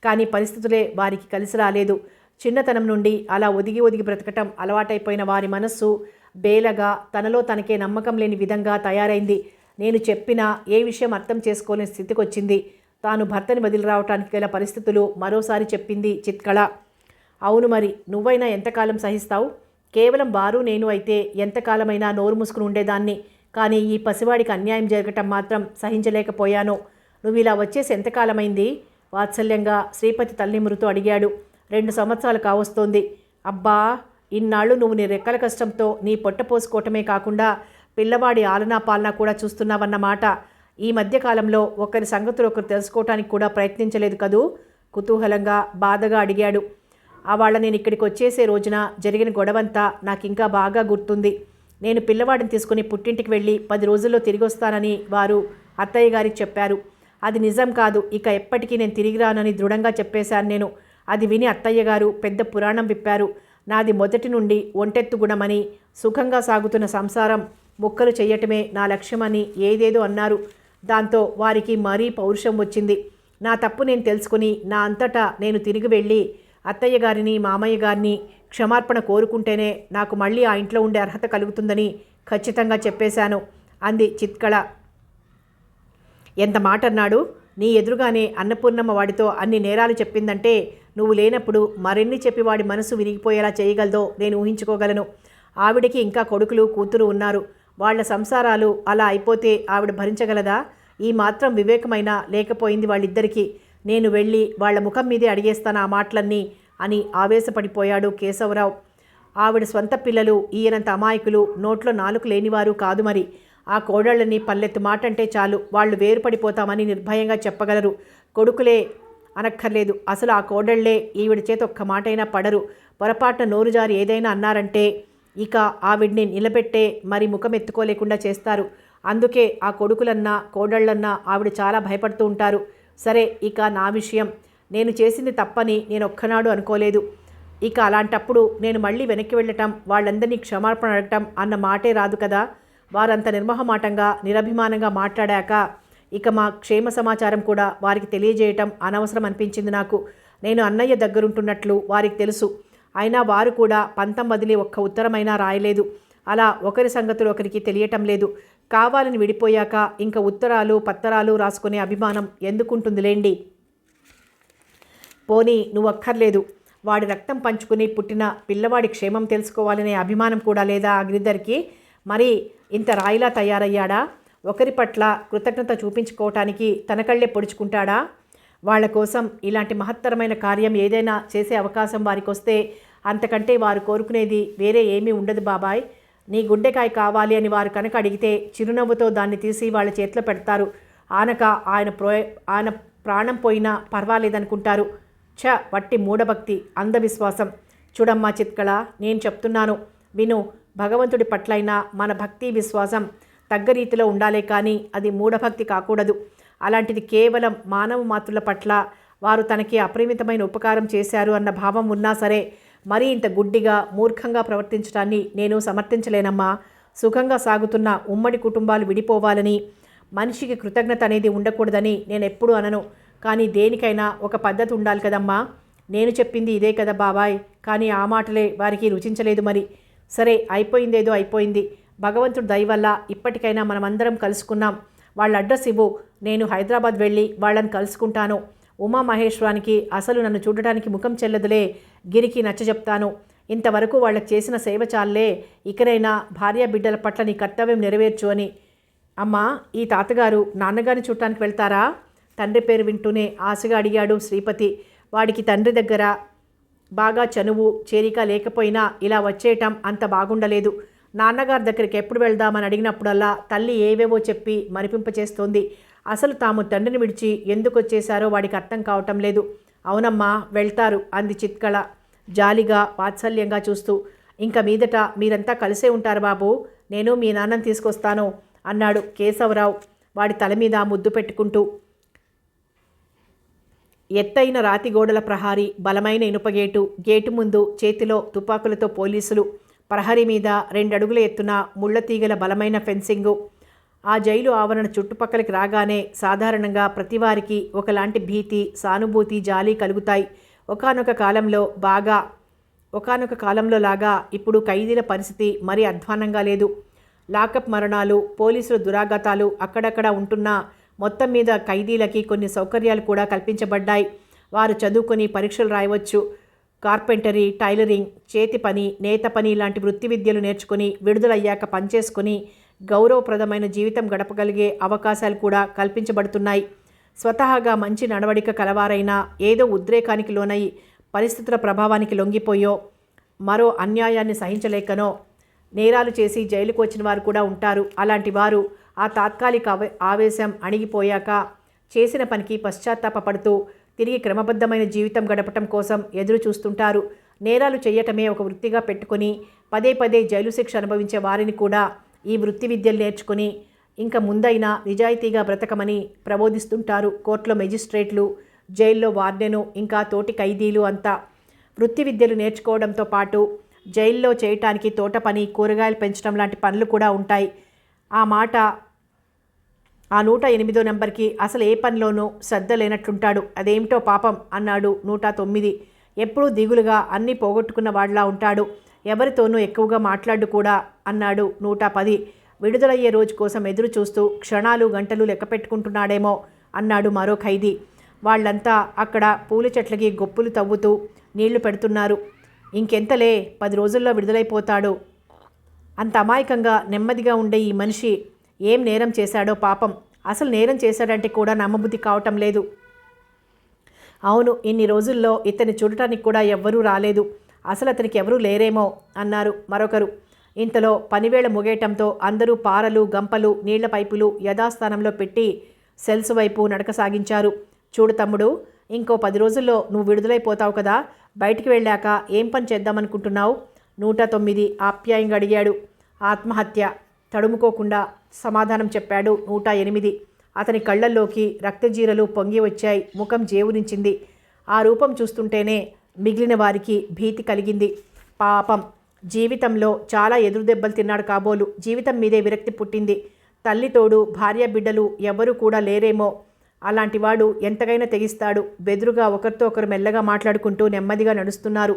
కానీ పరిస్థితులే వారికి కలిసి రాలేదు. చిన్నతనం నుండి అలా ఒదిగి ఒదిగి బ్రతకటం అలవాటైపోయిన వారి మనస్సు బేలగా, తనలో తనకే నమ్మకం లేని విధంగా తయారైంది. నేను చెప్పినా ఏ విషయం అర్థం చేసుకోలేని స్థితికి వచ్చింది. తాను భర్తని వదిలి రావటానికి గల పరిస్థితులు మరోసారి చెప్పింది చిత్కళ. అవును, మరి నువ్వైనా ఎంతకాలం సహిస్తావు? కేవలం వారు నేను అయితే ఎంతకాలమైనా నోరు మూసుకుని ఉండేదాన్ని. కానీ ఈ పసివాడికి అన్యాయం జరగటం మాత్రం సహించలేకపోయాను. నువ్వు ఇలా వచ్చేసి ఎంతకాలమైంది? వాత్సల్యంగా శ్రీపతి తల్లిమురుతూ అడిగాడు. 2 సంవత్సరాలు కావస్తోంది. అబ్బా, ఇన్నాళ్ళు నువ్వు నీ రెక్కల కష్టంతో నీ పొట్ట పోసుకోవటమే కాకుండా పిల్లవాడి ఆలనా పాలనా కూడా చూస్తున్నావన్నమాట. ఈ మధ్యకాలంలో ఒకరి సంగతులు ఒకరు తెలుసుకోవటానికి కూడా ప్రయత్నించలేదు కదూ? కుతూహలంగా, బాధగా అడిగాడు. వాళ్ళ నేను ఇక్కడికి వచ్చేసే రోజున జరిగిన గొడవంతా నాకు ఇంకా బాగా గుర్తుంది. నేను పిల్లవాడిని తీసుకుని పుట్టింటికి వెళ్ళి 10 రోజుల్లో తిరిగి వస్తానని వారు అత్తయ్య గారికి చెప్పారు. అది నిజం కాదు, ఇక ఎప్పటికీ నేను తిరిగి రానని దృఢంగా చెప్పేశాను నేను. అది విని అత్తయ్య గారు పెద్ద పురాణం విప్పారు. నాది మొదటి నుండి ఒంటెత్తు గుణమని, సుఖంగా సాగుతున్న సంసారం ముక్కలు చెయ్యటమే నా లక్ష్యమని ఏదేదో అన్నారు. దాంతో వారికి మరీ పౌరుషం వచ్చింది. నా తప్పు నేను తెలుసుకుని నా అంతటా నేను తిరిగి వెళ్ళి అత్తయ్య గారిని, మామయ్య గారిని క్షమార్పణ కోరుకుంటేనే నాకు మళ్ళీ ఆ ఇంట్లో ఉండే అర్హత కలుగుతుందని ఖచ్చితంగా చెప్పేశాను అంది చిత్కళ. ఎంత మాట అన్నాడు! నీ ఎదురుగానే అన్నపూర్ణమ్మ వాడితో అన్ని నేరాలు చెప్పిందంటే నువ్వు లేనప్పుడు మరెన్ని చెప్పి వాడి మనసు విరిగిపోయేలా చేయగలదో నేను ఊహించుకోగలను. ఆవిడకి ఇంకా కొడుకులు, కూతురు ఉన్నారు. వాళ్ల సంసారాలు అలా అయిపోతే ఆవిడ భరించగలదా? ఈ మాత్రం వివేకమైనా లేకపోయింది వాళ్ళిద్దరికీ. నేను వెళ్ళి వాళ్ల ముఖం మీదే అడిగేస్తాను ఆ మాటలన్నీ అని ఆవేశపడిపోయాడు కేశవరావు. ఆవిడ స్వంత పిల్లలు ఈయనంత అమాయకులు, నోట్లో నాలుక లేనివారు కాదు మరి. ఆ కోడళ్ళని పల్లెత్తు మాట అంటే చాలు వాళ్ళు వేరుపడిపోతామని నిర్భయంగా చెప్పగలరు. కొడుకులే అనక్కర్లేదు, అసలు ఆ కోడళ్లే ఈవిడ చేత ఒక్క మాటైనా పడరు. పొరపాటున నోరు జారి ఏదైనా అన్నారంటే ఇక ఆవిడ్ని నిలబెట్టే మరి ముఖం ఎత్తుకోలేకుండా చేస్తారు. అందుకే ఆ కొడుకులన్నా కోడళ్ళన్నా ఆవిడ చాలా భయపడుతూ ఉంటారు. సరే, ఇక నా విషయం. నేను చేసింది తప్పని నేను ఒక్కనాడు అనుకోలేదు. ఇక అలాంటప్పుడు నేను మళ్ళీ వెనక్కి వెళ్ళటం, వాళ్ళందరినీ క్షమాపణ అడగటం అన్న మాటే రాదు కదా. వారంత నిర్మోహమాటంగా, నిరభిమానంగా మాట్లాడాక ఇక మా క్షేమ సమాచారం కూడా వారికి తెలియజేయటం అనవసరం అనిపించింది నాకు. నేను అన్నయ్య దగ్గరుంటున్నట్లు వారికి తెలుసు. అయినా వారు కూడా పంతం వదిలి ఒక్క ఉత్తరమైనా రాయలేదు. అలా ఒకరి సంగతులు ఒకరికి తెలియటం లేదు. కావాలని విడిపోయాక ఇంకా ఉత్తరాలు పత్తరాలు రాసుకునే అభిమానం ఎందుకుంటుందిలేండి. పోనీ నువ్వు అక్కర్లేదు. వాడి రక్తం పంచుకుని పుట్టిన పిల్లవాడి క్షేమం తెలుసుకోవాలనే అభిమానం కూడా లేదా ఆ గిరిధర్కి? మరి ఇంత రాయిలా తయారయ్యాడా? ఒకరి పట్ల కృతజ్ఞత చూపించుకోవటానికి తన కళ్ళే పొడుచుకుంటాడా? వాళ్ల కోసం ఇలాంటి మహత్తరమైన కార్యం ఏదైనా చేసే అవకాశం వారికి వస్తే అంతకంటే వారు కోరుకునేది వేరే ఏమీ ఉండదు బాబాయ్. నీ గుండెకాయ కావాలి అని వారు కనుక అడిగితే చిరునవ్వుతో దాన్ని తీసి వాళ్ళ చేతిలో పెడతారు. ఆనక ఆయన ప్రాణం పోయినా పర్వాలేదనుకుంటారు. వట్టి మూఢభక్తి, అంధవిశ్వాసం. చూడమ్మా చిత్కళ, నేను చెప్తున్నాను విను. భగవంతుడి పట్లైనా మన భక్తి విశ్వాసం తగ్గ రీతిలో ఉండాలే కానీ అది మూఢభక్తి కాకూడదు. అలాంటిది కేవలం మానవ మాతృల పట్ల వారు తనకి అపరిమితమైన ఉపకారం చేశారు అన్న భావం ఉన్నా సరే మరీ ఇంత గుడ్డిగా మూర్ఖంగా ప్రవర్తించడాన్ని నేను సమర్థించలేనమ్మా. సుఖంగా సాగుతున్న ఉమ్మడి కుటుంబాలు విడిపోవాలని, మనిషికి కృతజ్ఞత అనేది ఉండకూడదని నేను ఎప్పుడూ అనను. కానీ దేనికైనా ఒక పద్ధతి ఉండాలి కదమ్మా. నేను చెప్పింది ఇదే కదా బాబాయ్. కానీ ఆ మాటలే వారికి రుచించలేదు. మరి సరే, అయిపోయిందేదో అయిపోయింది. భగవంతుడి దయ వల్ల ఇప్పటికైనా మనమందరం కలుసుకున్నాం. వాళ్ళ అడ్రస్ ఇవ్వు, నేను హైదరాబాద్ వెళ్ళి వాళ్ళని కలుసుకుంటాను. ఉమామహేశ్వరానికి అసలు నన్ను చూడటానికి ముఖం చెల్లదులే. గిరికి నచ్చజెప్తాను. ఇంతవరకు వాళ్ళకి చేసిన సేవ చాలే, ఇకనైనా భార్య బిడ్డల పట్ల నీ కర్తవ్యం నెరవేర్చు అని. అమ్మా, ఈ తాతగారు నాన్నగారిని చూడటానికి వెళ్తారా? తండ్రి పేరు వింటూనే ఆశగా అడిగాడు శ్రీపతి. వాడికి తండ్రి దగ్గర బాగా చనువు చేరిక లేకపోయినా ఇలా వచ్చేయటం అంత బాగుండలేదు. నాన్నగారి దగ్గరికి ఎప్పుడు వెళ్దామని అడిగినప్పుడల్లా తల్లి ఏవేవో చెప్పి మరిపింపచేస్తోంది. అసలు తాము తండ్రిని విడిచి ఎందుకు వచ్చేశారో వాడికి అర్థం కావటం లేదు. అవునమ్మా, వెళ్తారు అంది చిత్కళ జాలిగా వాత్సల్యంగా చూస్తూ. ఇంక మీదట మీరంతా కలిసే ఉంటారు బాబు. నేను మీ నాన్నని తీసుకొస్తాను అన్నాడు కేశవరావు వాడి తల మీద ముద్దు పెట్టుకుంటూ. ఎత్తైన రాతి గోడల ప్రహారీ, బలమైన ఇనుపగేటు, గేటు ముందు చేతిలో తుపాకులతో పోలీసులు, ప్రహరీ మీద 2 అడుగుల ఎత్తున ముళ్ళతీగల బలమైన ఫెన్సింగు. ఆ జైలు ఆవరణ చుట్టుపక్కలకి రాగానే సాధారణంగా ప్రతివారికి ఒకలాంటి భీతి, సానుభూతి, జాలి కలుగుతాయి. ఒకానొక కాలంలో లాగా ఇప్పుడు ఖైదీల పరిస్థితి మరీ అధ్వానంగా లేదు. లాకప్ మరణాలు, పోలీసుల దురాఘాతాలు అక్కడక్కడ ఉంటున్నా మొత్తం మీద ఖైదీలకి కొన్ని సౌకర్యాలు కూడా కల్పించబడ్డాయి. వారు చదువుకొని పరీక్షలు రాయవచ్చు. కార్పెంటరీ, టైలరింగ్, చేతి పని, నేత పని లాంటి వృత్తి విద్యలు నేర్చుకుని విడుదలయ్యాక పనిచేసుకుని గౌరవప్రదమైన జీవితం గడపగలిగే అవకాశాలు కూడా కల్పించబడుతున్నాయి. స్వతహాగా మంచి నడవడిక కలవారైనా ఏదో ఉద్రేకానికి లోనై పరిస్థితుల ప్రభావానికి లొంగిపోయో, మరో అన్యాయాన్ని సహించలేకనో నేరాలు చేసి జైలుకు వచ్చిన వారు కూడా ఉంటారు. అలాంటి వారు ఆ తాత్కాలిక ఆవేశం అణిగిపోయాక చేసిన పనికి పశ్చాత్తాపపడుతూ తిరిగి క్రమబద్ధమైన జీవితం గడపటం కోసం ఎదురు చూస్తుంటారు. నేరాలు చేయటమే ఒక వృత్తిగా పెట్టుకుని పదే పదే జైలు శిక్ష అనుభవించే వారిని కూడా ఈ వృత్తి విద్యలు నేర్చుకుని ఇంకా ముందైనా నిజాయితీగా బ్రతకమని ప్రబోధిస్తుంటారు కోర్టులో మెజిస్ట్రేట్లు, జైల్లో వార్డెను, ఇంకా తోటి ఖైదీలు అంతా. వృత్తి విద్యలు నేర్చుకోవడంతో పాటు జైల్లో చేయటానికి తోట పని, కూరగాయలు పెంచడం లాంటి పనులు కూడా ఉంటాయి. ఆ మాట ఆ 108వ నెంబర్కి అసలు ఏ పనిలోనూ శ్రద్ధ లేనట్లుంటాడు. అదేమిటో పాపం అన్నాడు 109. ఎప్పుడూ దిగులుగా అన్నీ పోగొట్టుకున్న వాడిలా ఉంటాడు. ఎవరితోనూ ఎక్కువగా మాట్లాడు కూడా అన్నాడు 110. విడుదలయ్యే రోజు కోసం ఎదురు చూస్తూ క్షణాలు గంటలు లెక్క పెట్టుకుంటున్నాడేమో అన్నాడు మరో ఖైదీ. వాళ్ళంతా అక్కడ పూల చెట్లకి గొప్పులు తవ్వుతూ నీళ్లు పెడుతున్నారు. ఇంకెంతలే, 10 రోజుల్లో విడుదలైపోతాడు. అంత అమాయకంగా నెమ్మదిగా ఉండే ఈ మనిషి ఏం నేరం చేశాడో పాపం. అసలు నేరం చేశాడంటే కూడా నమ్మబుద్ధి కావటం లేదు. అవును, ఇన్ని రోజుల్లో ఇతన్ని చూడటానికి కూడా ఎవ్వరూ రాలేదు. అసలు అతనికి ఎవరూ లేరేమో అన్నారు మరొకరు. ఇంతలో పనివేళ ముగేయటంతో అందరూ పారలు, గంపలు, నీళ్ల పైపులు యథాస్థానంలో పెట్టి సెల్స్ వైపు నడక సాగించారు. చూడు తమ్ముడు, ఇంకో 10 రోజుల్లో నువ్వు విడుదలైపోతావు కదా. బయటికి వెళ్ళాక ఏం పని చేద్దామనుకుంటున్నావు? 109 ఆప్యాయంగా అడిగాడు. ఆత్మహత్య, తడుముకోకుండా సమాధానం చెప్పాడు 108. అతని కళ్ళల్లోకి రక్తజీరలు పొంగి వచ్చాయి. ముఖం జేవురించింది. ఆ రూపం చూస్తుంటేనే మిగిలిన వారికి భీతి కలిగింది. పాపం, జీవితంలో చాలా ఎదురుదెబ్బలు తిన్నాడు కాబోలు. జీవితం మీదే విరక్తి పుట్టింది. తల్లి తోడు, భార్య బిడ్డలు ఎవ్వరూ కూడా లేరేమో. అలాంటి వాడు ఎంతకైనా తెగిస్తాడు. బెదురుగా ఒకరితో ఒకరు మెల్లగా మాట్లాడుకుంటూ నెమ్మదిగా నడుస్తున్నారు.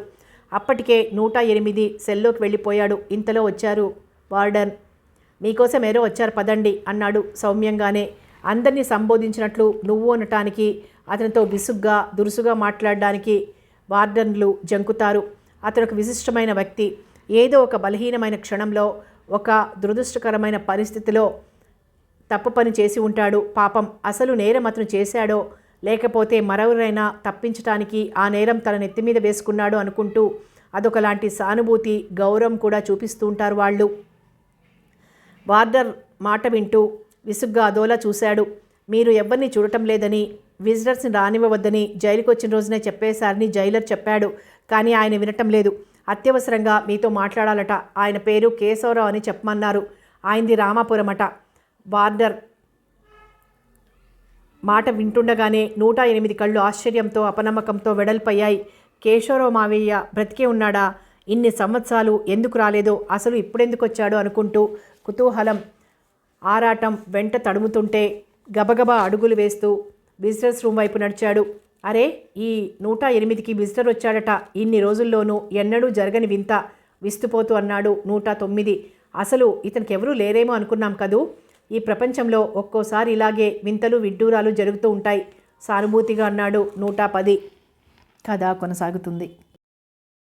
అప్పటికే 108 సెల్లోకి వెళ్ళిపోయాడు. ఇంతలో వచ్చారు వార్డన్. మీకోసం ఏరో వచ్చారు పదండి అన్నాడు సౌమ్యంగానే. అందరినీ సంబోధించినట్లు నువ్వు అనటానికి, అతనితో విసుగ్గా దురుసుగా మాట్లాడడానికి వార్డన్లు జంకుతారు. అతను ఒక విశిష్టమైన వ్యక్తి. ఏదో ఒక బలహీనమైన క్షణంలో, ఒక దురదృష్టకరమైన పరిస్థితిలో తప్పు పని చేసి ఉంటాడు. పాపం, అసలు నేరం అతను చేశాడో లేకపోతే మరెవరైనా తప్పించటానికి ఆ నేరం తన నెత్తి మీద వేసుకున్నాడు అనుకుంటూ అదొకలాంటి సానుభూతి, గౌరవం కూడా చూపిస్తూ ఉంటారు వాళ్ళు. వార్డర్ మాట వింటూ విసుగ్గా అదోలా చూశాడు. మీరు ఎవరిని చూడటం లేదని, విజిటర్స్ని రానివ్వవద్దని జైలుకి వచ్చిన రోజునే చెప్పేశారని జైలర్ చెప్పాడు. కానీ ఆయన వినటం లేదు. అత్యవసరంగా మీతో మాట్లాడాలట. ఆయన పేరు కేశవరావు అని చెప్పమన్నారు. ఆయనది రామాపురం అట. వార్డర్ మాట వింటుండగానే 108 కళ్ళు ఆశ్చర్యంతో, అపనమ్మకంతో వెడల్పయ్యాయి. కేశవరావు మావయ్య బ్రతికే ఉన్నాడా? ఇన్ని సంవత్సరాలు ఎందుకు రాలేదో, అసలు ఇప్పుడెందుకు వచ్చాడో అనుకుంటూ కుతూహలం, ఆరాటం వెంట తడుముతుంటే గబగబా అడుగులు వేస్తూ విజిటర్స్ రూమ్ వైపు నడిచాడు. అరే, ఈ 108కి విజిటర్ వచ్చాడట. ఇన్ని రోజుల్లోనూ ఎన్నడూ జరగని వింత విస్తుపోతూ అన్నాడు 109. అసలు ఇతనికి ఎవరూ లేరేమో అనుకున్నాం కదూ. ఈ ప్రపంచంలో ఒక్కోసారి ఇలాగే వింతలు విడ్డూరాలు జరుగుతూ ఉంటాయి సానుభూతిగా అన్నాడు 110. కథ కొనసాగుతుంది.